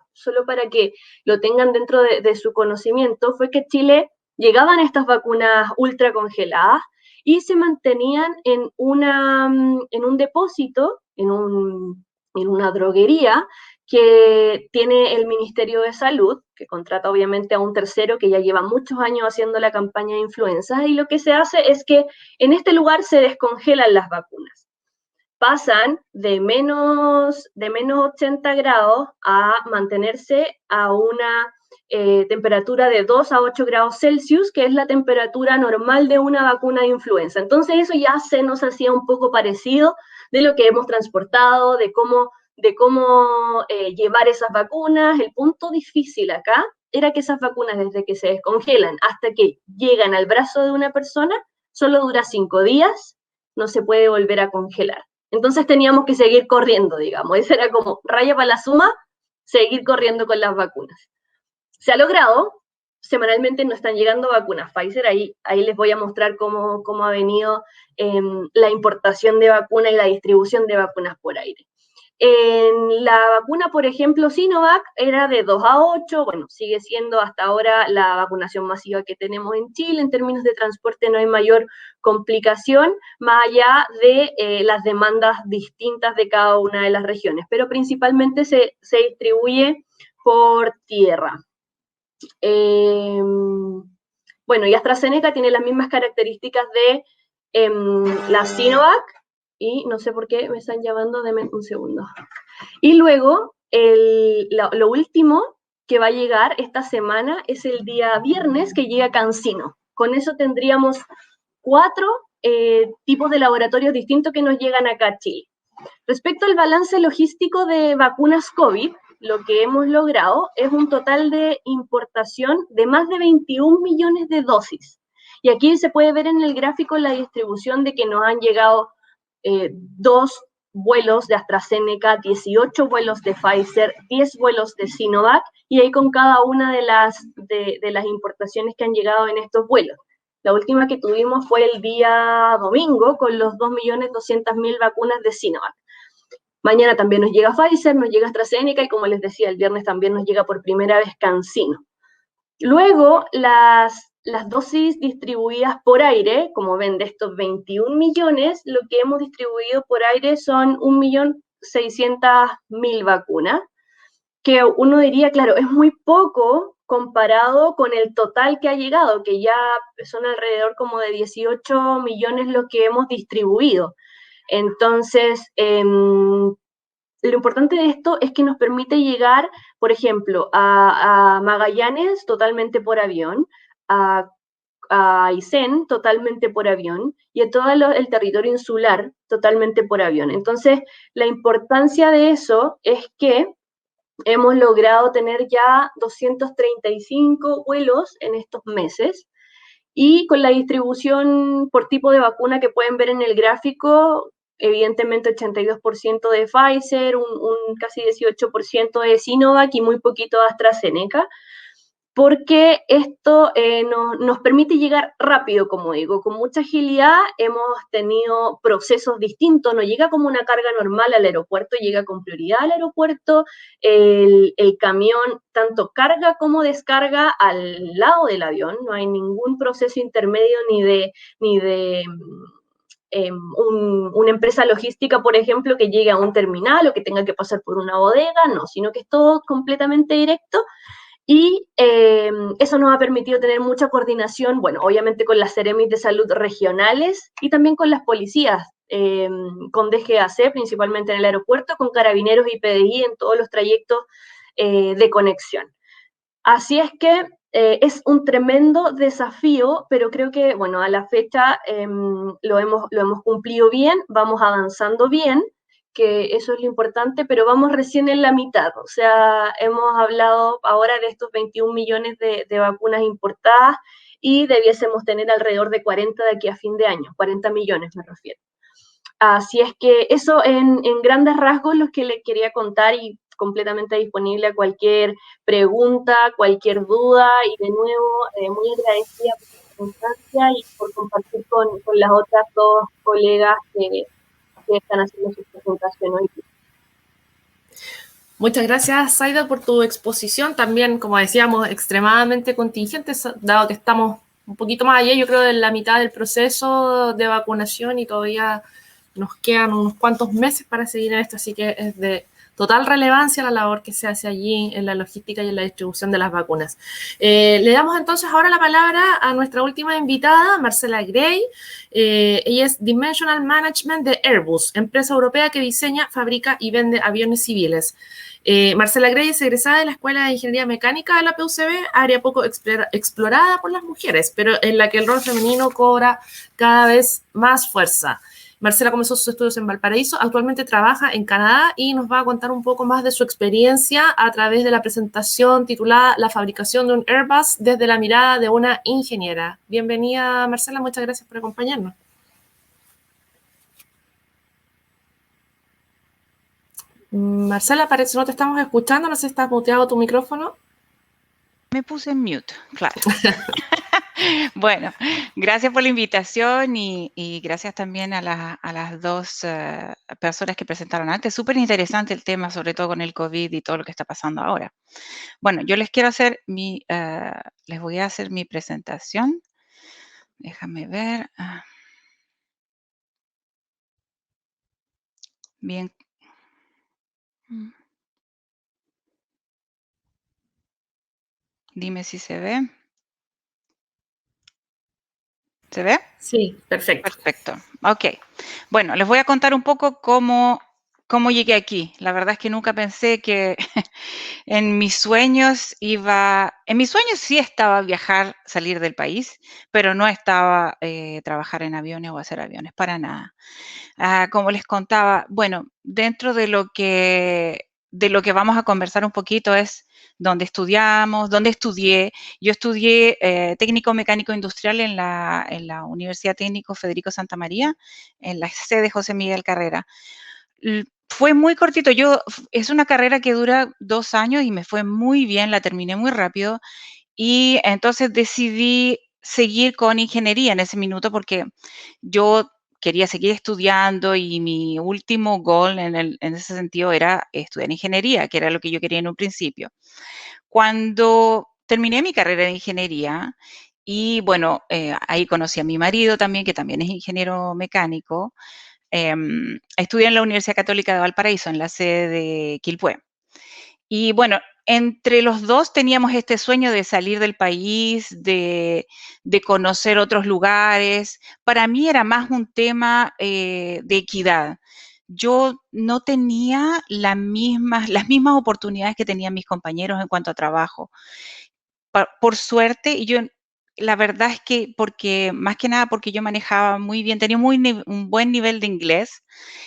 para que lo tengan dentro de su conocimiento, fue que Chile llegaban estas vacunas ultra congeladas y se mantenían en un depósito, en una droguería que tiene el Ministerio de Salud, que contrata obviamente a un tercero que ya lleva muchos años haciendo la campaña de influenza, y lo que se hace es que en este lugar se descongelan las vacunas. Pasan de menos 80 grados a mantenerse a una temperatura de 2 a 8 grados Celsius, que es la temperatura normal de una vacuna de influenza. Entonces eso ya se nos hacía un poco parecido de lo que hemos transportado, de cómo llevar esas vacunas. El punto difícil acá era que esas vacunas, desde que se descongelan hasta que llegan al brazo de una persona, solo dura 5 días, no se puede volver a congelar. Entonces teníamos que seguir corriendo, digamos. Esa era como raya para la suma, seguir corriendo con las vacunas. Se ha logrado, semanalmente nos están llegando vacunas Pfizer, ahí les voy a mostrar cómo ha venido la importación de vacunas y la distribución de vacunas por aire. En la vacuna, por ejemplo, Sinovac era de 2 a 8, bueno, sigue siendo hasta ahora la vacunación masiva que tenemos en Chile. En términos de transporte no hay mayor complicación, más allá de las demandas distintas de cada una de las regiones, pero principalmente se distribuye por tierra. Bueno, y AstraZeneca tiene las mismas características de la Sinovac, y no sé por qué me están llamando, denme un segundo. Y luego, lo último que va a llegar esta semana es el día viernes, que llega CanSino. Con eso tendríamos 4 tipos de laboratorios distintos que nos llegan acá a Chile. Respecto al balance logístico de vacunas COVID, lo que hemos logrado es un total de importación de más de 21 millones de dosis. Y aquí se puede ver en el gráfico la distribución de que nos han llegado 2 vuelos de AstraZeneca, 18 vuelos de Pfizer, 10 vuelos de Sinovac, y ahí con cada una de las importaciones que han llegado en estos vuelos. La última que tuvimos fue el día domingo con los 2.200.000 vacunas de Sinovac. Mañana también nos llega Pfizer, nos llega AstraZeneca y, como les decía, el viernes también nos llega por primera vez CanSino. Luego, las dosis distribuidas por aire, como ven, de estos 21 millones, lo que hemos distribuido por aire son 1.600.000 vacunas, que uno diría, claro, es muy poco comparado con el total que ha llegado, que ya son alrededor como de 18 millones los que hemos distribuido. Entonces, lo importante de esto es que nos permite llegar, por ejemplo, a Magallanes totalmente por avión, a Aysén totalmente por avión, y a todo el territorio insular totalmente por avión. Entonces, la importancia de eso es que hemos logrado tener ya 235 vuelos en estos meses, Y con la distribución por tipo de vacuna que pueden ver en el gráfico, evidentemente 82% de Pfizer, un casi 18% de Sinovac y muy poquito de AstraZeneca, porque esto nos permite llegar rápido, como digo, con mucha agilidad. Hemos tenido procesos distintos, no llega como una carga normal al aeropuerto, llega con prioridad al aeropuerto, el camión tanto carga como descarga al lado del avión, no hay ningún proceso intermedio ni de una empresa logística, por ejemplo, que llegue a un terminal o que tenga que pasar por una bodega, no, sino que es todo completamente directo. Y eso nos ha permitido tener mucha coordinación, bueno, obviamente con las Seremis de salud regionales y también con las policías, con DGAC, principalmente en el aeropuerto, con carabineros y PDI en todos los trayectos de conexión. Así es que es un tremendo desafío, pero creo que, bueno, a la fecha lo hemos cumplido bien, vamos avanzando bien, que eso es lo importante, pero vamos recién en la mitad. O sea, hemos hablado ahora de estos 21 millones de vacunas importadas y debiésemos tener alrededor de 40 de aquí a fin de año, 40 millones me refiero. Así es que eso en grandes rasgos los que les quería contar y completamente disponible a cualquier pregunta, cualquier duda y de nuevo muy agradecida por su constancia y por compartir con las otras dos colegas que están haciendo su presentación hoy. Muchas gracias, Zaida, por tu exposición. También, como decíamos, extremadamente contingente, dado que estamos un poquito más allá, yo creo, de la mitad del proceso de vacunación y todavía nos quedan unos cuantos meses para seguir en esto, así que es de total relevancia la labor que se hace allí en la logística y en la distribución de las vacunas. Le damos entonces ahora la palabra a nuestra última invitada, Marcela Gray. Ella es Dimensional Management de Airbus, empresa europea que diseña, fabrica y vende aviones civiles. Marcela Gray es egresada de la Escuela de Ingeniería Mecánica de la PUCB, área poco explorada por las mujeres, pero en la que el rol femenino cobra cada vez más fuerza. Marcela comenzó sus estudios en Valparaíso, actualmente trabaja en Canadá y nos va a contar un poco más de su experiencia a través de la presentación titulada La fabricación de un Airbus desde la mirada de una ingeniera. Bienvenida, Marcela, muchas gracias por acompañarnos. Marcela, parece que no te estamos escuchando, no sé si estás muteado tu micrófono. Me puse en mute, claro. Bueno, gracias por la invitación y gracias también a las dos personas que presentaron antes. Súper interesante el tema, sobre todo con el COVID y todo lo que está pasando ahora. Bueno, yo les quiero hacer les voy a hacer mi presentación. Déjame ver. Bien. Dime si se ve. ¿Se ve? Sí, perfecto. Perfecto. Ok. Bueno, les voy a contar un poco cómo llegué aquí. La verdad es que nunca pensé que en mis sueños sí estaba viajar, salir del país, pero no estaba trabajar en aviones o hacer aviones, para nada. Como les contaba, bueno, dentro de lo que vamos a conversar un poquito es dónde estudiamos, dónde estudié. Yo estudié técnico mecánico industrial en la Universidad Técnico Federico Santa María, en la sede José Miguel Carrera. Fue muy cortito. Es una carrera que dura 2 años y me fue muy bien, la terminé muy rápido. Y entonces decidí seguir con ingeniería en ese minuto porque yo quería seguir estudiando y mi último goal en ese sentido era estudiar ingeniería, que era lo que yo quería en un principio. Cuando terminé mi carrera de ingeniería, y bueno, ahí conocí a mi marido también, que también es ingeniero mecánico, estudié en la Universidad Católica de Valparaíso, en la sede de Quilpué. Y bueno, entre los dos teníamos este sueño de salir del país, de conocer otros lugares. Para mí era más un tema de equidad. Yo no tenía las mismas oportunidades que tenían mis compañeros en cuanto a trabajo. Por suerte, y yo, la verdad es que más que nada porque yo manejaba muy bien, tenía un buen nivel de inglés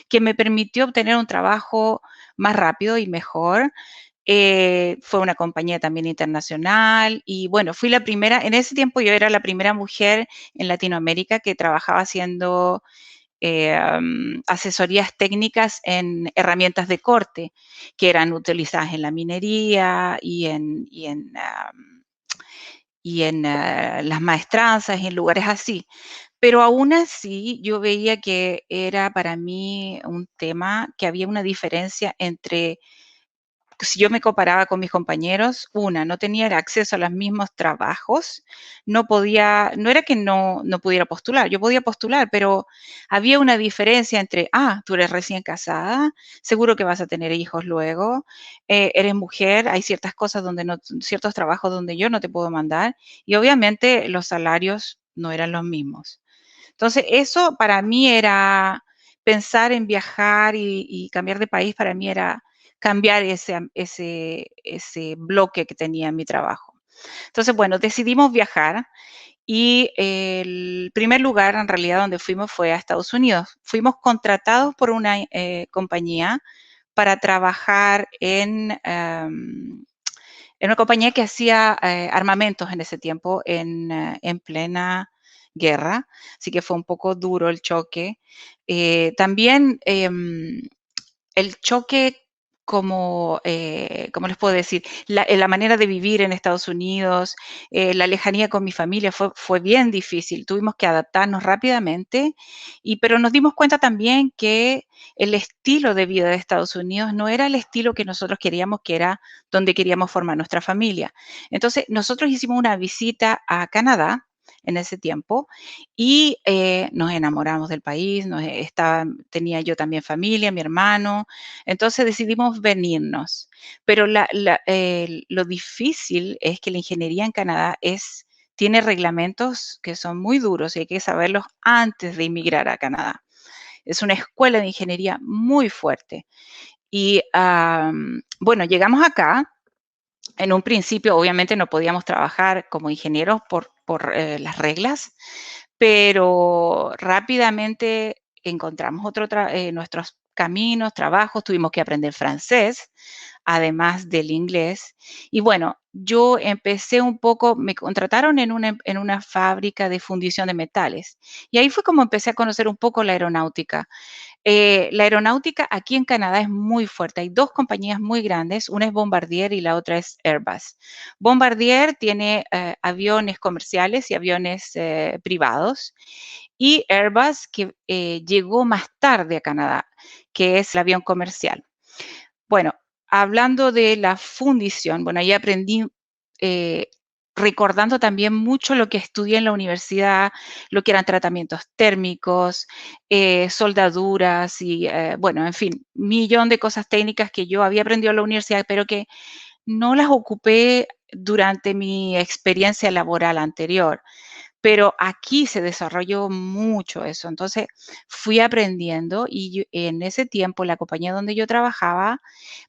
que me permitió obtener un trabajo más rápido y mejor. Fue una compañía también internacional y bueno, fui la primera, en ese tiempo yo era la primera mujer en Latinoamérica que trabajaba haciendo asesorías técnicas en herramientas de corte que eran utilizadas en la minería y en las maestranzas y en lugares así. Pero aún así yo veía que era para mí un tema que había una diferencia entre si yo me comparaba con mis compañeros, no tenía el acceso a los mismos trabajos, no era que no pudiera postular, yo podía postular, pero había una diferencia entre, tú eres recién casada, seguro que vas a tener hijos luego, eres mujer, hay ciertas cosas ciertos trabajos donde yo no te puedo mandar, y obviamente los salarios no eran los mismos. Entonces, eso para mí era pensar en viajar y cambiar de país, para mí era cambiar ese bloque que tenía en mi trabajo. Entonces, bueno, decidimos viajar y el primer lugar en realidad donde fuimos fue a Estados Unidos. Fuimos contratados por una compañía para trabajar en una compañía que hacía armamentos en ese tiempo, en plena guerra, así que fue un poco duro el choque. También el choque ¿cómo les puedo decir? La manera de vivir en Estados Unidos, la lejanía con mi familia fue bien difícil. Tuvimos que adaptarnos rápidamente, pero nos dimos cuenta también que el estilo de vida de Estados Unidos no era el estilo que nosotros queríamos, que era donde queríamos formar nuestra familia. Entonces, nosotros hicimos una visita a Canadá en ese tiempo y nos enamoramos del país, tenía yo también familia, mi hermano, entonces decidimos venirnos. Pero lo difícil es que la ingeniería en Canadá tiene reglamentos que son muy duros y hay que saberlos antes de inmigrar a Canadá. Es una escuela de ingeniería muy fuerte. Y bueno, llegamos acá. En un principio, obviamente, no podíamos trabajar como ingenieros por las reglas, pero rápidamente encontramos nuestros caminos, trabajos, tuvimos que aprender francés, además del inglés. Y bueno, yo empecé me contrataron en una fábrica de fundición de metales. Y ahí fue como empecé a conocer un poco la aeronáutica. La aeronáutica aquí en Canadá es muy fuerte. Hay dos compañías muy grandes, una es Bombardier y la otra es Airbus. Bombardier tiene aviones comerciales y aviones privados y Airbus que llegó más tarde a Canadá, que es el avión comercial. Bueno, hablando de la fundición, bueno, ahí aprendí recordando también mucho lo que estudié en la universidad, lo que eran tratamientos térmicos, soldaduras y, bueno, en fin, millón de cosas técnicas que yo había aprendido en la universidad, pero que no las ocupé durante mi experiencia laboral anterior. Pero aquí se desarrolló mucho eso. Entonces, fui aprendiendo y en ese tiempo, la compañía donde yo trabajaba,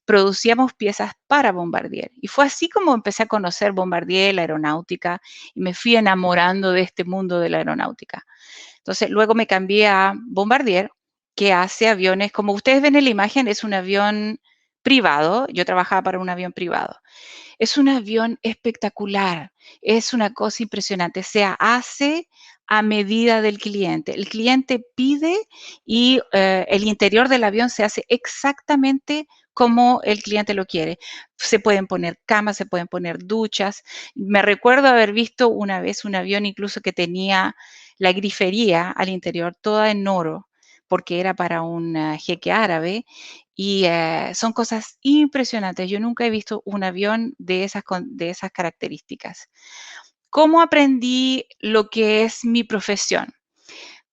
producíamos piezas para Bombardier. Y fue así como empecé a conocer Bombardier, la aeronáutica, y me fui enamorando de este mundo de la aeronáutica. Entonces, luego me cambié a Bombardier, que hace aviones, como ustedes ven en la imagen, es un avión privado. Yo trabajaba para un avión privado. Es un avión espectacular, es una cosa impresionante, se hace a medida del cliente. El cliente pide y el interior del avión se hace exactamente como el cliente lo quiere. Se pueden poner camas, se pueden poner duchas. Me recuerdo haber visto una vez un avión incluso que tenía la grifería al interior toda en oro, porque era para un jeque árabe y son cosas impresionantes. Yo nunca he visto un avión de esas características. ¿Cómo aprendí lo que es mi profesión?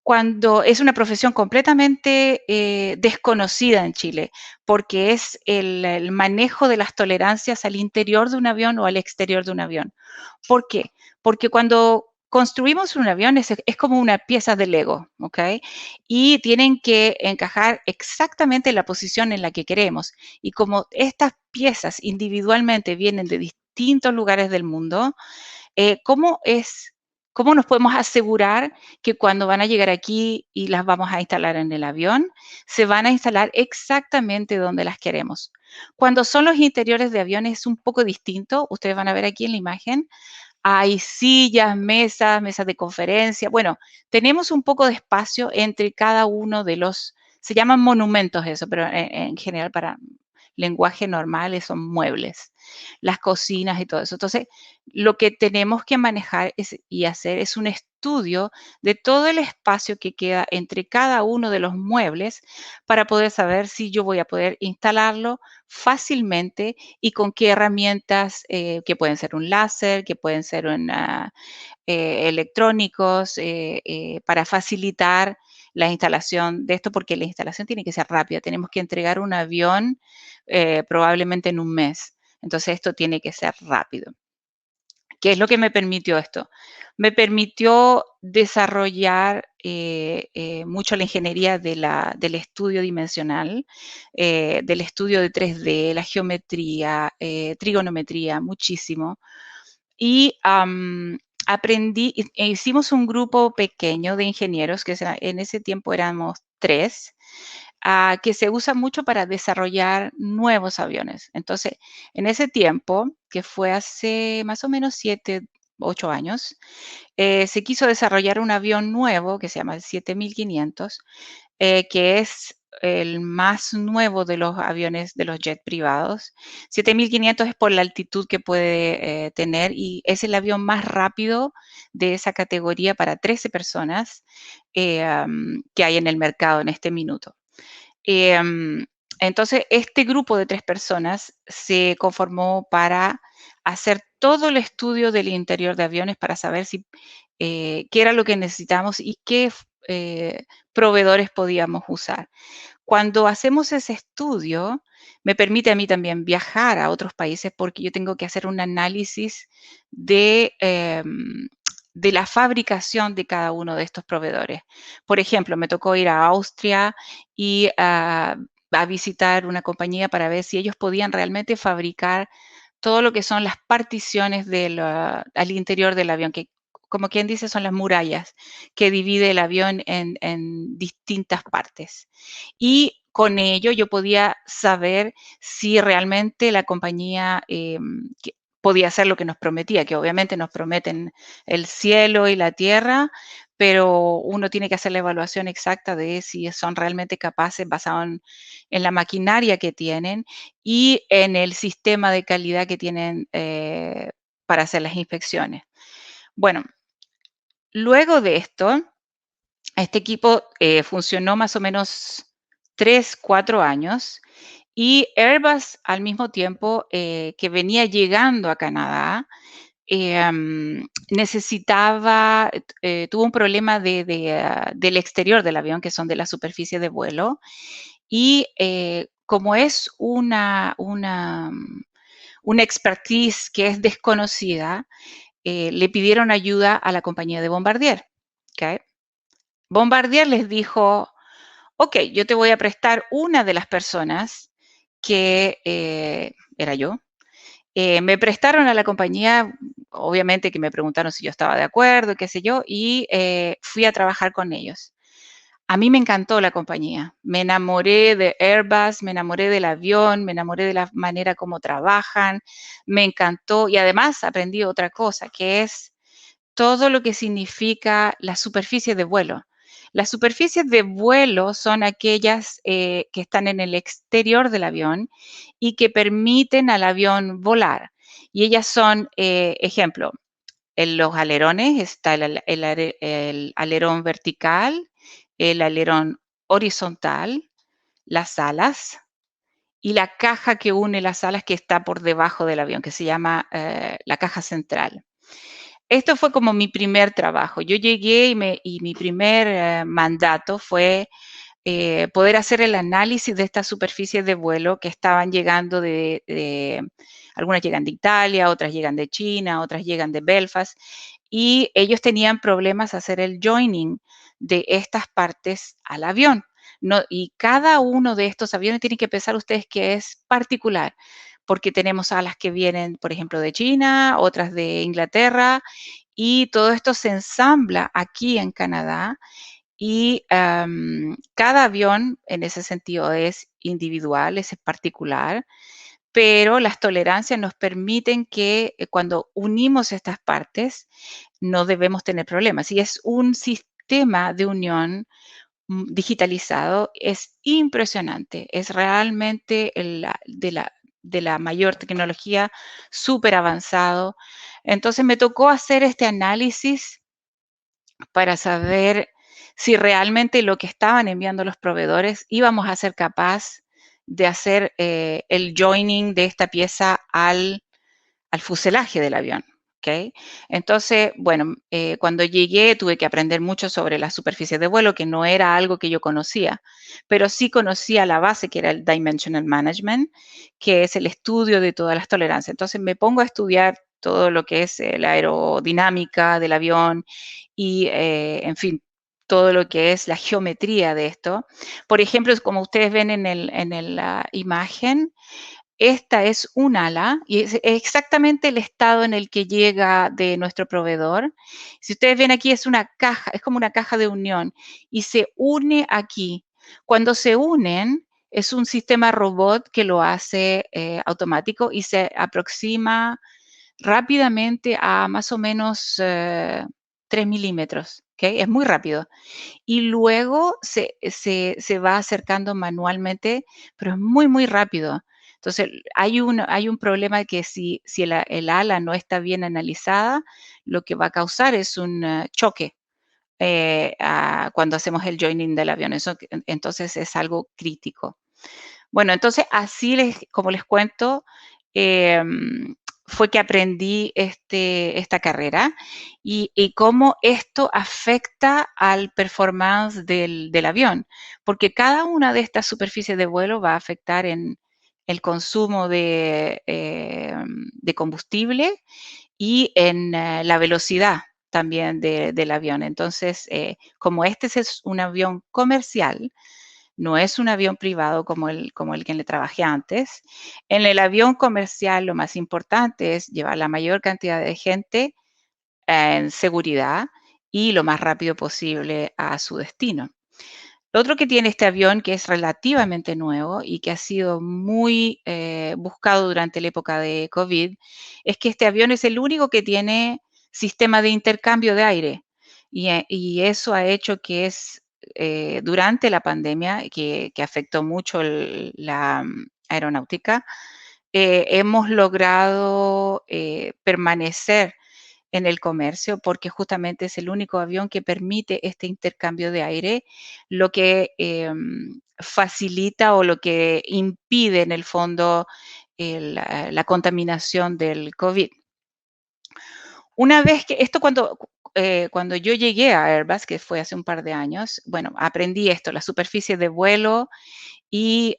Cuando es una profesión completamente desconocida en Chile, porque es el manejo de las tolerancias al interior de un avión o al exterior de un avión. ¿Por qué? Porque cuando construimos un avión es como una pieza de Lego, ¿ok? Y tienen que encajar exactamente en la posición en la que queremos. Y como estas piezas individualmente vienen de distintos lugares del mundo, ¿cómo es ¿Cómo nos podemos asegurar que cuando van a llegar aquí y las vamos a instalar en el avión, se van a instalar exactamente donde las queremos? Cuando son los interiores de aviones es un poco distinto. Ustedes van a ver aquí en la imagen, hay sillas, mesas de conferencia. Bueno, tenemos un poco de espacio entre cada uno de los, se llaman monumentos eso, pero en general para lenguaje normal son muebles, las cocinas y todo eso. Entonces, lo que tenemos que manejar y hacer es un estudio de todo el espacio que queda entre cada uno de los muebles para poder saber si yo voy a poder instalarlo fácilmente y con qué herramientas, que pueden ser un láser, que pueden ser electrónicos, para facilitar la instalación de esto, porque la instalación tiene que ser rápida. Tenemos que entregar un avión probablemente en un mes. Entonces, esto tiene que ser rápido. ¿Qué es lo que me permitió esto? Me permitió desarrollar mucho la ingeniería del estudio dimensional, del estudio de 3D, la geometría, trigonometría, muchísimo. Y aprendí, hicimos un grupo pequeño de ingenieros, que en ese tiempo éramos 3, que se usa mucho para desarrollar nuevos aviones. Entonces, en ese tiempo, que fue hace más o menos 7, 8 años, se quiso desarrollar un avión nuevo que se llama el 7500, que es el más nuevo de los aviones de los jets privados. 7500 es por la altitud que puede tener y es el avión más rápido de esa categoría para 13 personas que hay en el mercado en este minuto. Entonces, este grupo de 3 personas se conformó para hacer todo el estudio del interior de aviones para saber si, qué era lo que necesitamos y qué proveedores podíamos usar. Cuando hacemos ese estudio, me permite a mí también viajar a otros países porque yo tengo que hacer un análisis de la fabricación de cada uno de estos proveedores. Por ejemplo, me tocó ir a Austria y a visitar una compañía para ver si ellos podían realmente fabricar todo lo que son las particiones al interior del avión, que como quien dice son las murallas que divide el avión en distintas partes. Y con ello yo podía saber si realmente la compañía podía hacer lo que nos prometía, que obviamente nos prometen el cielo y la tierra, pero uno tiene que hacer la evaluación exacta de si son realmente capaces, basado en la maquinaria que tienen y en el sistema de calidad que tienen para hacer las inspecciones. Bueno, luego de esto, este equipo funcionó más o menos 3, 4 años y Airbus al mismo tiempo que venía llegando a Canadá, necesitaba, tuvo un problema del exterior del avión, que son de la superficie de vuelo, y como es una expertise que es desconocida, le pidieron ayuda a la compañía de Bombardier. ¿Okay? Bombardier les dijo, ok, yo te voy a prestar una de las personas que era yo. Me prestaron a la compañía, obviamente que me preguntaron si yo estaba de acuerdo, qué sé yo, y fui a trabajar con ellos. A mí me encantó la compañía, me enamoré de Airbus, me enamoré del avión, me enamoré de la manera como trabajan, me encantó y además aprendí otra cosa, que es todo lo que significa la superficie de vuelo. Las superficies de vuelo son aquellas que están en el exterior del avión y que permiten al avión volar. Y ellas son, ejemplo, en los alerones está el alerón vertical, el alerón horizontal, las alas y la caja que une las alas que está por debajo del avión, que se llama la caja central. Esto fue como mi primer trabajo. Yo llegué y mi primer mandato fue poder hacer el análisis de estas superficies de vuelo que estaban llegando algunas llegan de Italia, otras llegan de China, otras llegan de Belfast, y ellos tenían problemas hacer el joining de estas partes al avión. No, y cada uno de estos aviones tienen que pensar ustedes que es particular, porque tenemos alas que vienen, por ejemplo, de China, otras de Inglaterra, y todo esto se ensambla aquí en Canadá y cada avión en ese sentido es individual, es particular, pero las tolerancias nos permiten que cuando unimos estas partes no debemos tener problemas. Y es un sistema de unión digitalizado, es impresionante, es realmente de la mayor tecnología, súper avanzado. Entonces me tocó hacer este análisis para saber si realmente lo que estaban enviando los proveedores íbamos a ser capaz de hacer el joining de esta pieza al fuselaje del avión. ¿Okay? Entonces, bueno, cuando llegué tuve que aprender mucho sobre la superficie de vuelo, que no era algo que yo conocía, pero sí conocía la base, que era el Dimensional Management, que es el estudio de todas las tolerancias. Entonces me pongo a estudiar todo lo que es la aerodinámica del avión y, en fin, todo lo que es la geometría de esto. Por ejemplo, como ustedes ven en la imagen, esta es un ala y es exactamente el estado en el que llega de nuestro proveedor. Si ustedes ven aquí es una caja, es como una caja de unión y se une aquí. Cuando se unen es un sistema robot que lo hace automático y se aproxima rápidamente a más o menos 3 milímetros. ¿Okay? Es muy rápido. Y luego se va acercando manualmente, pero es muy, muy rápido. Entonces, hay un problema de que si el ala no está bien analizada, lo que va a causar es un choque cuando hacemos el joining del avión. Eso, entonces, es algo crítico. Bueno, entonces, así como les cuento, fue que aprendí esta carrera y cómo esto afecta al performance del avión, porque cada una de estas superficies de vuelo va a afectar en el consumo de combustible y en la velocidad también del avión. Entonces, como este es un avión comercial, no es un avión privado como el que le trabajé antes. En el avión comercial lo más importante es llevar la mayor cantidad de gente en seguridad y lo más rápido posible a su destino. Lo otro que tiene este avión, que es relativamente nuevo y que ha sido muy buscado durante la época de COVID, es que este avión es el único que tiene sistema de intercambio de aire. Y eso ha hecho que durante la pandemia, que afectó mucho la aeronáutica, hemos logrado permanecer en el comercio porque justamente es el único avión que permite este intercambio de aire, lo que facilita o lo que impide en el fondo la contaminación del COVID. Una vez que esto cuando yo llegué a Airbus, que fue hace un par de años, bueno, aprendí esto, la superficie de vuelo y,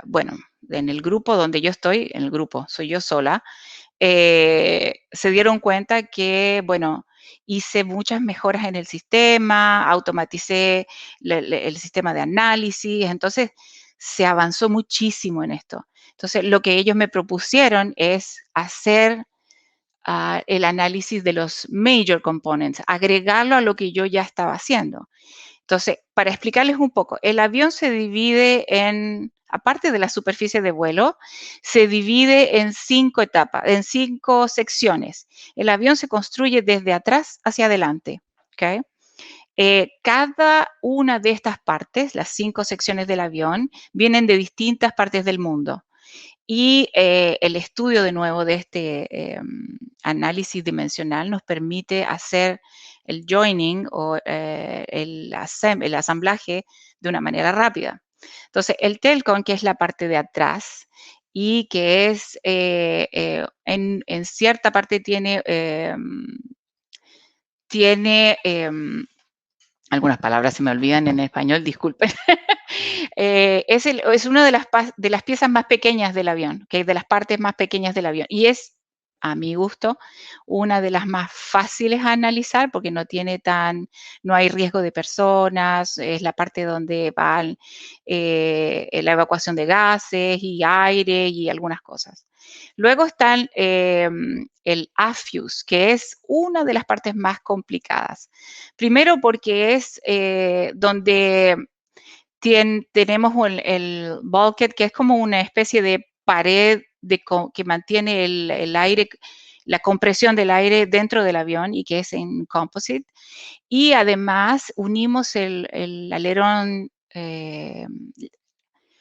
bueno, en el grupo donde yo estoy, en el grupo, soy yo sola, se dieron cuenta que, bueno, hice muchas mejoras en el sistema, automaticé el sistema de análisis, entonces se avanzó muchísimo en esto. Entonces, lo que ellos me propusieron es hacer el análisis de los major components, agregarlo a lo que yo ya estaba haciendo. Entonces, para explicarles un poco, el avión se divide aparte de la superficie de vuelo, se divide en 5 etapas, en 5 secciones. El avión se construye desde atrás hacia adelante. ¿Okay? Cada una de estas partes, las 5 secciones del avión, vienen de distintas partes del mundo. Y el estudio de nuevo de este análisis dimensional nos permite hacer el joining o el asamblaje de una manera rápida. Entonces, el telcon, que es la parte de atrás y que es en cierta parte tiene algunas palabras se me olvidan en español, disculpen. Es una de las piezas más pequeñas del avión, que es de las partes más pequeñas del avión. Y es, a mi gusto, una de las más fáciles a analizar porque no hay riesgo de personas, es la parte donde va la evacuación de gases y aire y algunas cosas. Luego está el AFUSE, que es una de las partes más complicadas. Primero porque es donde tenemos el bulkhead, que es como una especie de pared que mantiene el aire, la compresión del aire dentro del avión y que es en composite. Y además unimos el alerón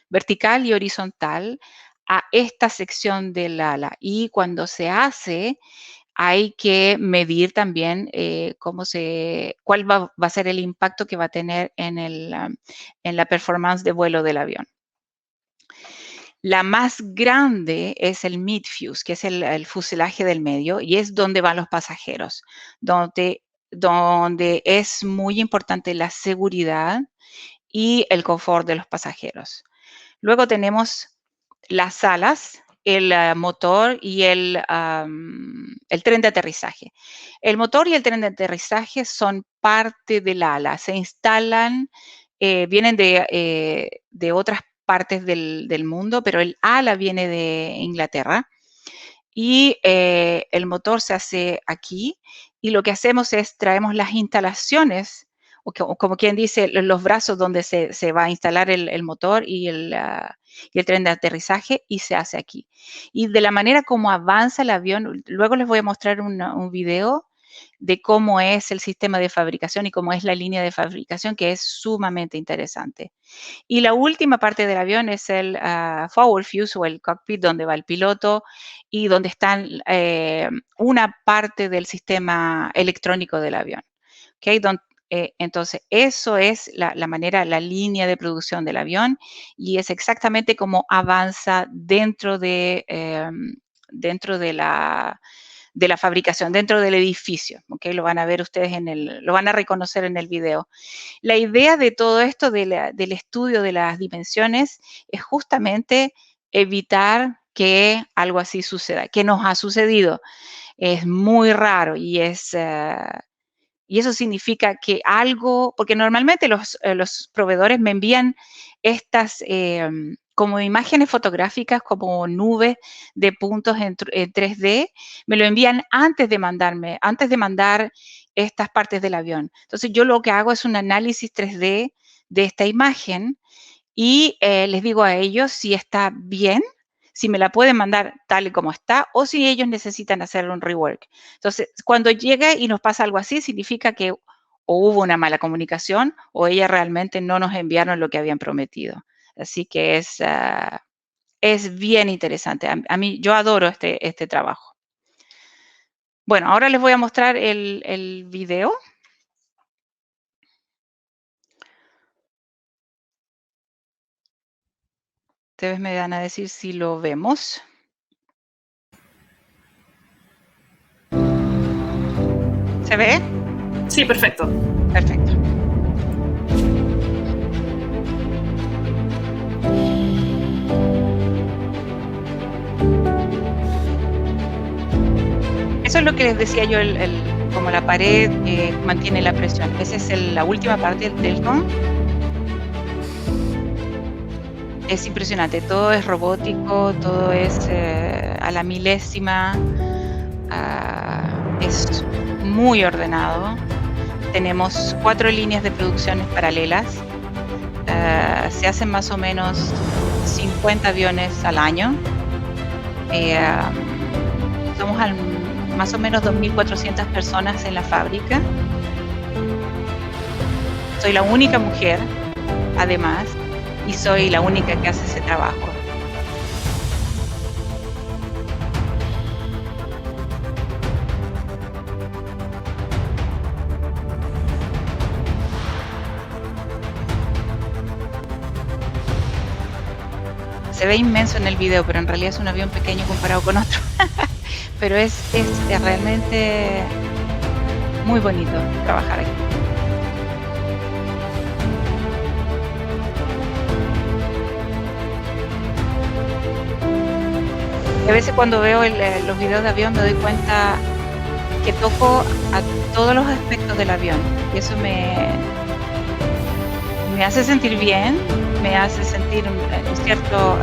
vertical y horizontal a esta sección del ala. Y cuando se hace, hay que medir también cuál va a ser el impacto que va a tener en la performance de vuelo del avión. La más grande es el midfuse, que es el fuselaje del medio, y es donde van los pasajeros, donde es muy importante la seguridad y el confort de los pasajeros. Luego tenemos las alas, el motor y el tren de aterrizaje. El motor y el tren de aterrizaje son parte del ala, se instalan, vienen de otras partes del mundo, pero el ala viene de Inglaterra y el motor se hace aquí y lo que hacemos es traemos las instalaciones, o como quien dice, los brazos donde se va a instalar el motor y el tren de aterrizaje y se hace aquí. Y de la manera como avanza el avión, luego les voy a mostrar un video de cómo es el sistema de fabricación y cómo es la línea de fabricación, que es sumamente interesante. Y la última parte del avión es el forward fuse o el cockpit, donde va el piloto y donde están una parte del sistema electrónico del avión. ¿Okay? Entonces, eso es la línea de producción del avión y es exactamente cómo avanza dentro de la fabricación, dentro del edificio. ¿Okay? Lo van a ver ustedes lo van a reconocer en el video. La idea de todo esto, del estudio de las dimensiones, es justamente evitar que algo así suceda, que nos ha sucedido. Es muy raro y eso significa que porque normalmente los proveedores me envían estas como imágenes fotográficas, como nubes de puntos en 3D, me lo envían antes de mandar estas partes del avión. Entonces yo lo que hago es un análisis 3D de esta imagen y les digo a ellos si está bien, si me la pueden mandar tal y como está, o si ellos necesitan hacer un rework. Entonces, cuando llega y nos pasa algo así, significa que o hubo una mala comunicación o ellas realmente no nos enviaron lo que habían prometido. Así que es bien interesante. A mí, yo adoro este trabajo. Bueno, ahora les voy a mostrar el video. Ustedes me van a decir si lo vemos. ¿Se ve? Sí, perfecto. Perfecto. Eso es lo que les decía yo, como la pared mantiene la presión. Esa es la última parte del telcón. Es impresionante, todo es robótico, todo es a la milésima, es muy ordenado. Tenemos 4 líneas de producciones paralelas, se hacen más o menos 50 aviones al año. Somos más o menos 2.400 personas en la fábrica. Soy la única mujer, además, y soy la única que hace ese trabajo. Se ve inmenso en el video, pero en realidad es un avión pequeño comparado con otro. Pero es realmente muy bonito trabajar aquí. A veces cuando veo los videos de avión me doy cuenta que toco a todos los aspectos del avión y eso me hace sentir bien, me hace sentir un cierto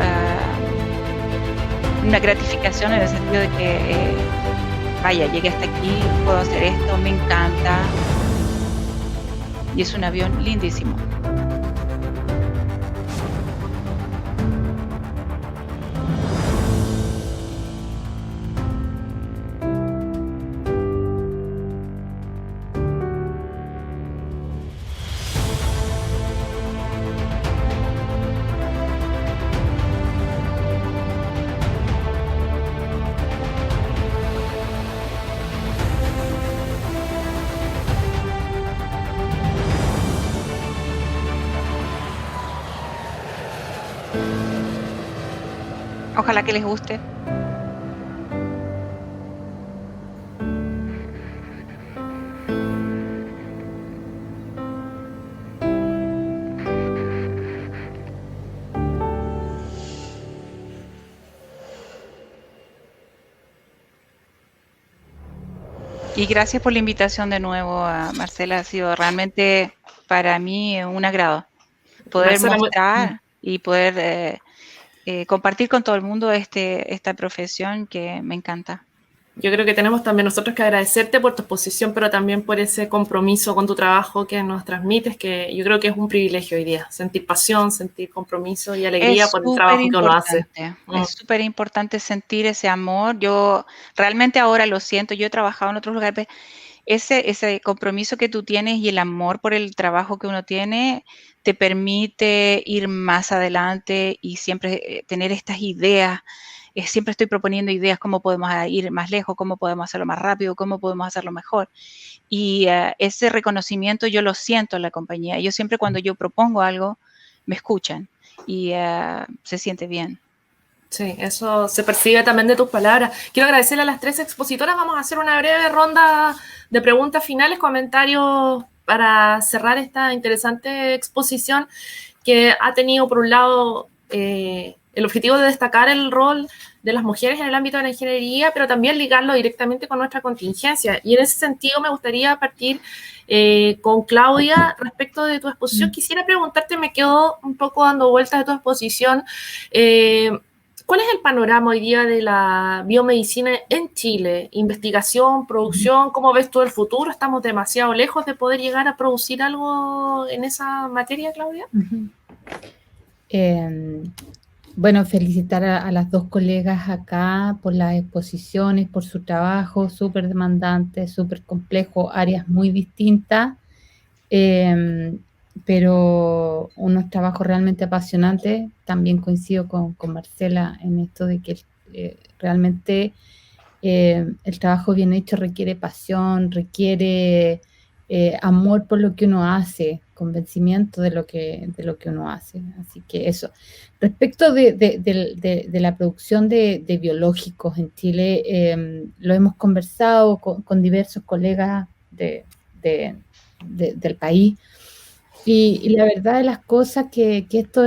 una gratificación en el sentido de que, vaya, llegué hasta aquí, puedo hacer esto, me encanta. Y es un avión lindísimo. Ojalá que les guste. Y gracias por la invitación de nuevo, Marcela. Ha sido realmente para mí un agrado poder Marcela, mostrar y poder compartir con todo el mundo esta profesión que me encanta. yo creo que tenemos también nosotros que agradecerte por tu exposición, pero también por ese compromiso con tu trabajo que nos transmites, que yo creo que es un privilegio hoy día, sentir pasión, sentir compromiso y alegría por el trabajo que uno hace. Es súper importante sentir ese amor. Yo realmente ahora lo siento, yo he trabajado en otros lugares, ese compromiso que tú tienes y el amor por el trabajo que uno tiene te permite ir más adelante y siempre tener estas ideas. Siempre estoy proponiendo ideas, cómo podemos ir más lejos, cómo podemos hacerlo más rápido, cómo podemos hacerlo mejor. Y ese reconocimiento yo lo siento en la compañía. Yo siempre cuando yo propongo algo, me escuchan y se siente bien. Sí, eso se percibe también de tus palabras. Quiero agradecerle a las 3 expositoras. Vamos a hacer una breve ronda de preguntas finales, comentarios para cerrar esta interesante exposición que ha tenido, por un lado, el objetivo de destacar el rol de las mujeres en el ámbito de la ingeniería, pero también ligarlo directamente con nuestra contingencia. Y en ese sentido me gustaría partir con Claudia respecto de tu exposición. Quisiera preguntarte, me quedo un poco dando vueltas de tu exposición, ¿cuál es el panorama hoy día de la biomedicina en Chile? Investigación, producción, ¿cómo ves tú el futuro? ¿Estamos demasiado lejos de poder llegar a producir algo en esa materia, Claudia? Bueno, felicitar a las dos colegas acá por las exposiciones, por su trabajo, súper demandante, súper complejo, áreas muy distintas, pero unos trabajos realmente apasionantes. También coincido con Marcela en esto de que realmente el trabajo bien hecho requiere pasión, requiere amor por lo que uno hace, convencimiento de lo que uno hace. Así que eso. Respecto de la producción de biológicos en Chile, lo hemos conversado con diversos colegas del país, y la verdad de las cosas que esto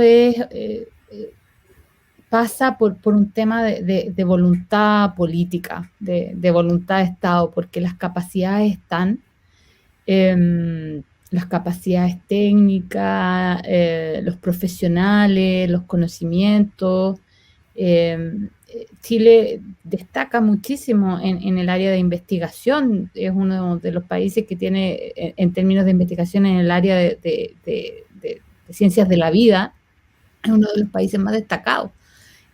pasa por un tema de voluntad política, de voluntad de Estado, porque las capacidades están, las capacidades técnicas, los profesionales, los conocimientos. Chile destaca muchísimo en el área de investigación, es uno de los países que tiene, en términos de investigación en el área de ciencias de la vida, es uno de los países más destacados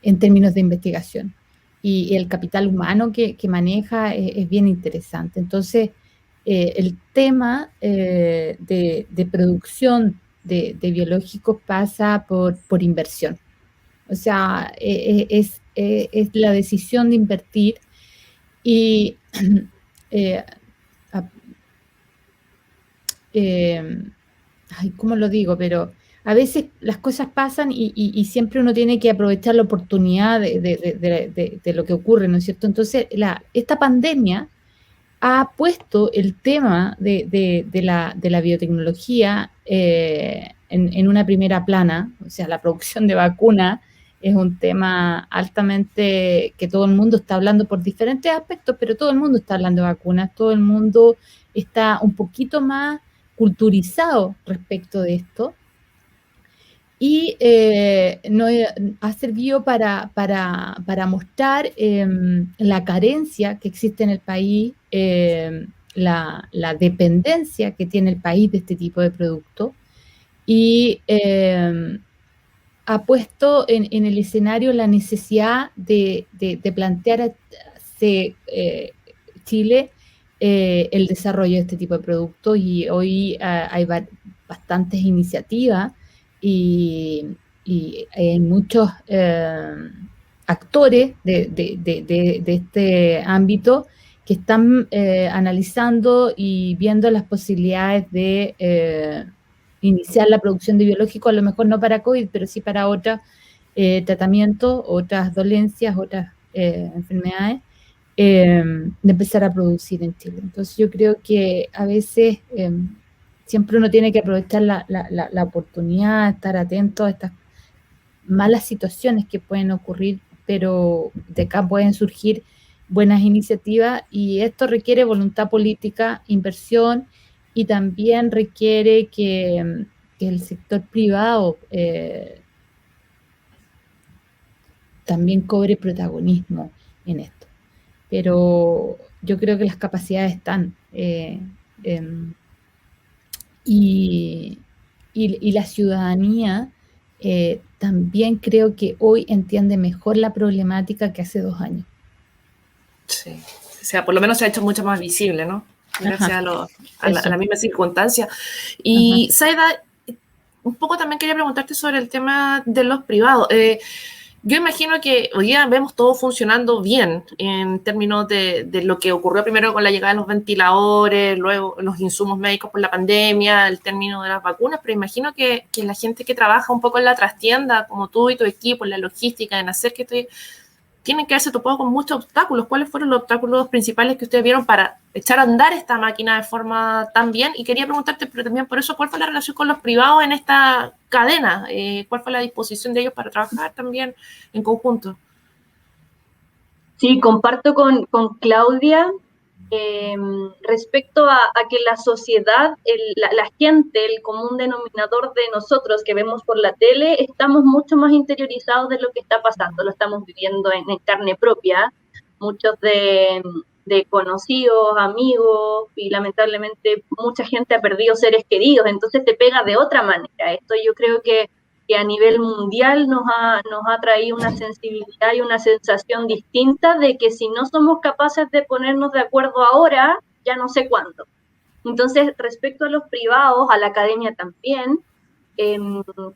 en términos de investigación. Y el capital humano que maneja es bien interesante. Entonces, el tema de producción de biológicos pasa por inversión. O sea, es la decisión de invertir y ¿cómo lo digo? Pero a veces las cosas pasan y siempre uno tiene que aprovechar la oportunidad de lo que ocurre, ¿no es cierto? Entonces, esta pandemia ha puesto el tema de la biotecnología en una primera plana. O sea, la producción de vacunas es un tema altamente que todo el mundo está hablando por diferentes aspectos, pero todo el mundo está hablando de vacunas, todo el mundo está un poquito más culturizado respecto de esto. y ha servido para mostrar la carencia que existe en el país, la dependencia que tiene el país de este tipo de producto, y ha puesto en el escenario la necesidad de plantear Chile el desarrollo de este tipo de productos, y hoy hay bastantes iniciativas y hay muchos actores de este ámbito que están analizando y viendo las posibilidades de iniciar la producción de biológicos, a lo mejor no para COVID, pero sí para otros tratamientos, otras dolencias, otras enfermedades, de empezar a producir en Chile. Entonces yo creo que a veces siempre uno tiene que aprovechar la oportunidad, estar atento a estas malas situaciones que pueden ocurrir, pero de acá pueden surgir buenas iniciativas, y esto requiere voluntad política, inversión, y también requiere que el sector privado también cobre protagonismo en esto. Pero yo creo que las capacidades están. Y la ciudadanía también creo que hoy entiende mejor la problemática que hace 2 años. Sí, o sea, por lo menos se ha hecho mucho más visible, ¿no? Gracias a la misma circunstancia. Y Zaida, un poco también quería preguntarte sobre el tema de los privados. Yo imagino que hoy día vemos todo funcionando bien en términos de lo que ocurrió primero con la llegada de los ventiladores, luego los insumos médicos por la pandemia, el término de las vacunas, pero imagino que la gente que trabaja un poco en la trastienda, como tú y tu equipo, en la logística, en hacer que tienen que haberse topado con muchos obstáculos. ¿Cuáles fueron los obstáculos principales que ustedes vieron para echar a andar esta máquina de forma tan bien? Y quería preguntarte, pero también por eso, ¿cuál fue la relación con los privados en esta cadena? ¿Cuál fue la disposición de ellos para trabajar también en conjunto? Sí, comparto con Claudia respecto a que la sociedad, la gente, el común denominador de nosotros que vemos por la tele, estamos mucho más interiorizados de lo que está pasando, lo estamos viviendo en carne propia. Muchos de conocidos, amigos, y lamentablemente mucha gente ha perdido seres queridos, entonces te pega de otra manera. Esto yo creo que a nivel mundial nos ha traído una sensibilidad y una sensación distinta de que si no somos capaces de ponernos de acuerdo ahora, ya no sé cuándo. Entonces, respecto a los privados, a la academia también,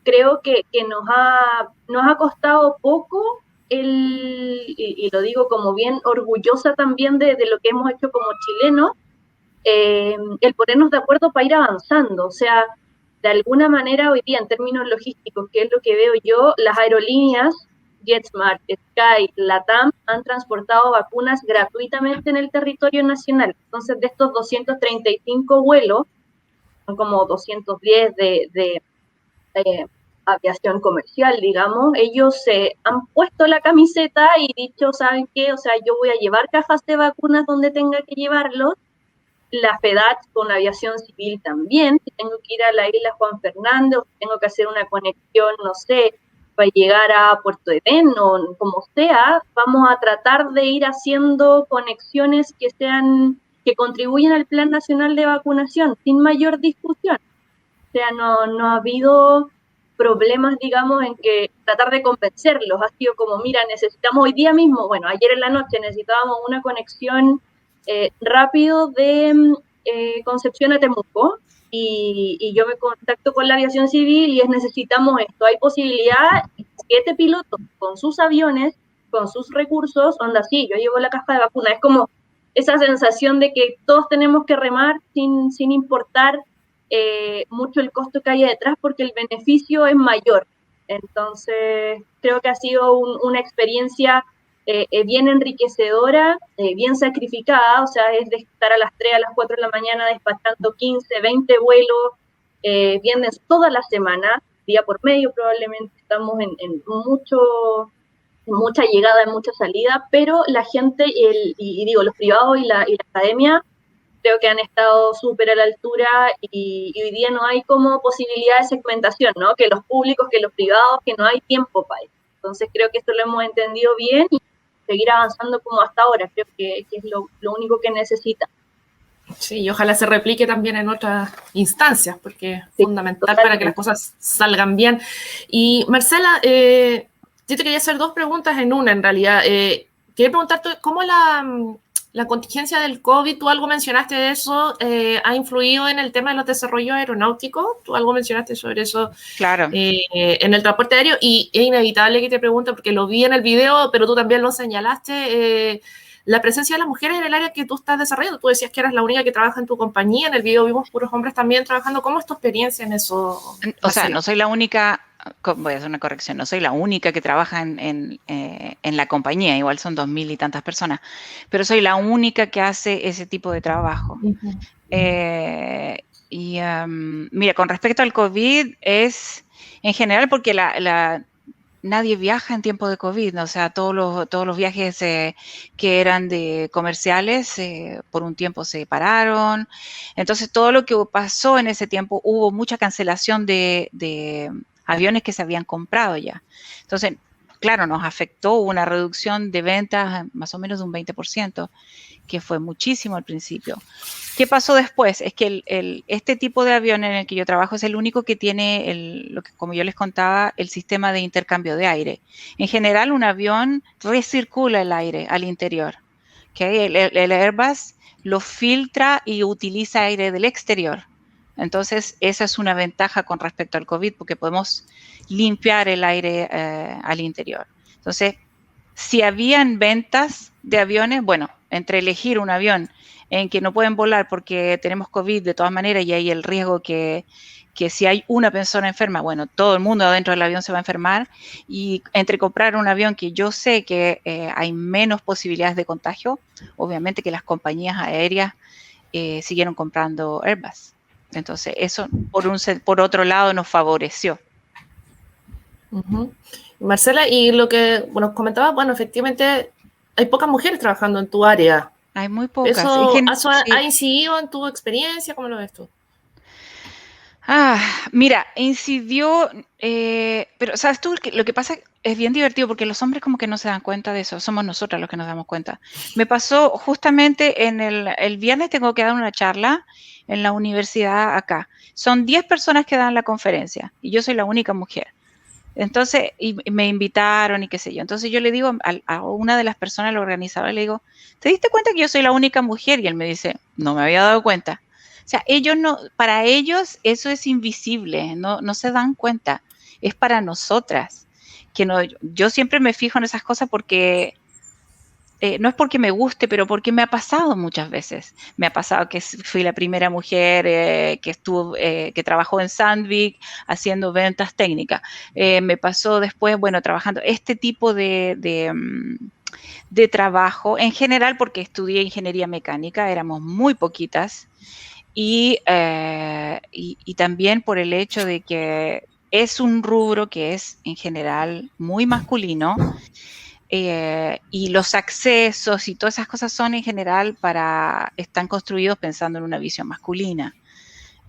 creo que nos ha costado poco y lo digo como bien orgullosa también de lo que hemos hecho como chilenos, el ponernos de acuerdo para ir avanzando. O sea, de alguna manera hoy día en términos logísticos, que es lo que veo yo, las aerolíneas, JetSmart, Sky, LATAM, han transportado vacunas gratuitamente en el territorio nacional. Entonces, de estos 235 vuelos, son como 210 de aviación comercial, digamos, ellos se han puesto la camiseta y dicho, ¿saben qué? O sea, yo voy a llevar cajas de vacunas donde tenga que llevarlos. La FEDAT con aviación civil también, si tengo que ir a la isla Juan Fernández, o tengo que hacer una conexión, no sé, para llegar a Puerto Edén o como sea, vamos a tratar de ir haciendo conexiones que contribuyan al Plan Nacional de Vacunación, sin mayor discusión. O sea, no ha habido problemas, digamos, en que tratar de convencerlos. Ha sido como, mira, necesitamos hoy día mismo, bueno, ayer en la noche necesitábamos una conexión rápido de Concepción a Temuco, y yo me contacto con la aviación civil y necesitamos esto. Hay posibilidad, 7 pilotos con sus aviones, con sus recursos, onda, sí, yo llevo la caja de vacuna. Es como esa sensación de que todos tenemos que remar sin importar mucho el costo que haya detrás, porque el beneficio es mayor. Entonces, creo que ha sido una experiencia bien enriquecedora, bien sacrificada. O sea, es de estar a las 3, a las 4 de la mañana despachando 15, 20 vuelos, viernes toda la semana, día por medio probablemente, estamos en mucha llegada, en mucha salida, pero la gente, y digo, los privados y la academia creo que han estado súper a la altura y hoy día no hay como posibilidad de segmentación, ¿no? Que los públicos, que los privados, que no hay tiempo para eso. Entonces creo que esto lo hemos entendido bien y seguir avanzando como hasta ahora, creo que es lo único que necesita. Sí, y ojalá se replique también en otras instancias, porque es Sí, fundamental totalmente. para que las cosas salgan bien. Y Marcela, yo te quería hacer dos preguntas en una, en realidad. Quería preguntarte cómo la contingencia del COVID, tú algo mencionaste de eso, ha influido en el tema de los desarrollos aeronáuticos, tú algo mencionaste sobre eso. Claro. En el transporte aéreo, y es inevitable que te pregunte, porque lo vi en el video, pero tú también lo señalaste, la presencia de las mujeres en el área que tú estás desarrollando. Tú decías que eras la única que trabaja en tu compañía, en el video vimos puros hombres también trabajando. ¿Cómo es tu experiencia en eso, Marcela? O sea, no soy la única, voy a hacer una corrección, no soy la única que trabaja en la compañía, igual son 2000 y tantas personas, pero soy la única que hace ese tipo de trabajo. Uh-huh. Mira, con respecto al COVID es en general porque nadie viaja en tiempo de COVID, ¿no? O sea, todos los viajes que eran de comerciales por un tiempo se pararon. Entonces, todo lo que pasó en ese tiempo, hubo mucha cancelación de aviones que se habían comprado ya. Entonces, claro, nos afectó una reducción de ventas más o menos de un 20%, que fue muchísimo al principio. ¿Qué pasó después? Es que este tipo de avión en el que yo trabajo es el único que tiene, como yo les contaba, el sistema de intercambio de aire. En general, un avión recircula el aire al interior. ¿Okay? El Airbus lo filtra y utiliza aire del exterior. Entonces, esa es una ventaja con respecto al COVID, porque podemos limpiar el aire al interior. Entonces, si habían ventas de aviones, bueno, entre elegir un avión en que no pueden volar porque tenemos COVID de todas maneras y hay el riesgo que si hay una persona enferma, bueno, todo el mundo adentro del avión se va a enfermar, y entre comprar un avión que yo sé que hay menos posibilidades de contagio, obviamente que las compañías aéreas siguieron comprando Airbus. Entonces, eso por otro lado nos favoreció. Uh-huh. Marcela, y lo que nos comentabas, bueno, efectivamente hay pocas mujeres trabajando en tu área. Hay muy pocas. ¿Eso sí. ha incidido en tu experiencia? ¿Cómo lo ves tú? Mira, incidió, pero sabes tú, lo que pasa es bien divertido porque los hombres como que no se dan cuenta de eso, somos nosotras los que nos damos cuenta. Me pasó justamente el viernes, tengo que dar una charla en la universidad acá. Son 10 personas que dan la conferencia y yo soy la única mujer. Entonces, y me invitaron y qué sé yo. Entonces yo le digo a una de las personas, la organizadora, le digo, ¿te diste cuenta que yo soy la única mujer? Y él me dice, no me había dado cuenta. O sea, para ellos eso es invisible, no se dan cuenta. Es para nosotras. Yo siempre me fijo en esas cosas porque no es porque me guste, pero porque me ha pasado muchas veces. Me ha pasado que fui la primera mujer que trabajó en Sandvik haciendo ventas técnicas. Me pasó después, bueno, trabajando este tipo de trabajo, en general porque estudié ingeniería mecánica, éramos muy poquitas, y también por el hecho de que es un rubro que es en general muy masculino, y los accesos y todas esas cosas son en general están construidos pensando en una visión masculina.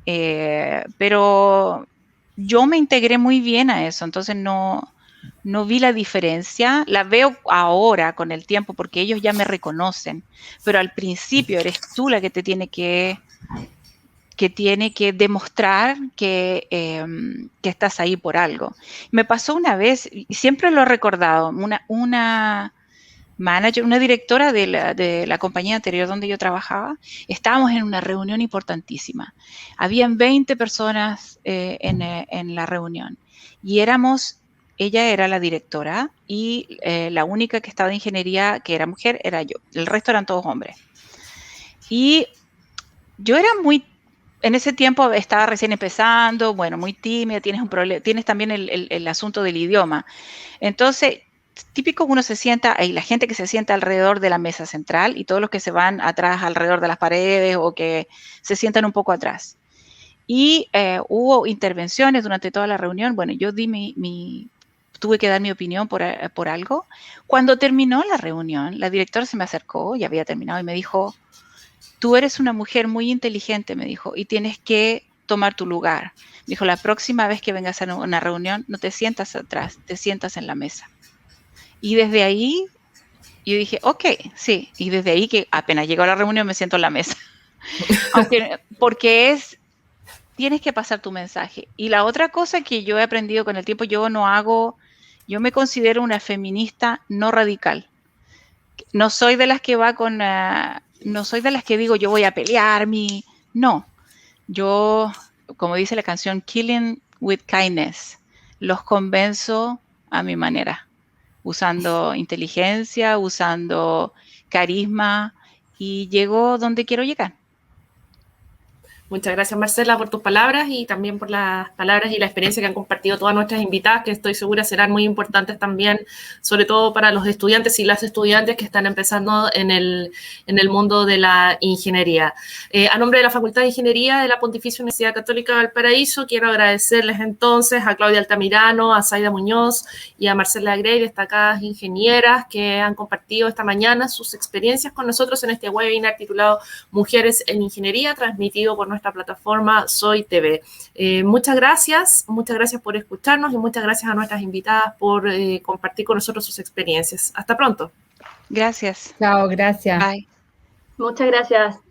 Pero yo me integré muy bien a eso, entonces no vi la diferencia, la veo ahora con el tiempo porque ellos ya me reconocen, pero al principio eres tú la que te tiene que demostrar que estás ahí por algo. Me pasó una vez, y siempre lo he recordado, una manager, una directora de la compañía anterior donde yo trabajaba, estábamos en una reunión importantísima. Habían 20 personas en la reunión y ella era la directora y la única que estaba de ingeniería que era mujer era yo. El resto eran todos hombres. Y yo era en ese tiempo estaba recién empezando, bueno, muy tímida, tienes también el asunto del idioma. Entonces, típico uno se sienta, y la gente que se sienta alrededor de la mesa central y todos los que se van atrás alrededor de las paredes o que se sientan un poco atrás. Y hubo intervenciones durante toda la reunión. Bueno, yo tuve que dar mi opinión por algo. Cuando terminó la reunión, la directora se me acercó, ya había terminado, y me dijo, tú eres una mujer muy inteligente, me dijo, y tienes que tomar tu lugar. Me dijo, la próxima vez que vengas a una reunión, no te sientas atrás, te sientas en la mesa. Y desde ahí, yo dije, ok, sí. Y desde ahí que apenas llego a la reunión me siento en la mesa. Porque tienes que pasar tu mensaje. Y la otra cosa que yo he aprendido con el tiempo, yo me considero una feminista no radical. No soy de las que no soy de las que digo yo voy a pelear no. Yo, como dice la canción, killing with kindness, los convenzo a mi manera, usando inteligencia, usando carisma, y llego donde quiero llegar. Muchas gracias, Marcela, por tus palabras y también por las palabras y la experiencia que han compartido todas nuestras invitadas, que estoy segura serán muy importantes también, sobre todo para los estudiantes y las estudiantes que están empezando en el mundo de la ingeniería. A nombre de la Facultad de Ingeniería de la Pontificia Universidad Católica de Valparaíso, quiero agradecerles entonces a Claudia Altamirano, a Zaida Muñoz y a Marcela Grey, destacadas ingenieras que han compartido esta mañana sus experiencias con nosotros en este webinar titulado Mujeres en Ingeniería, transmitido por nuestra plataforma Soy TV. Muchas gracias por escucharnos y muchas gracias a nuestras invitadas por compartir con nosotros sus experiencias. Hasta pronto. Gracias. Chao, gracias. Bye. Muchas gracias.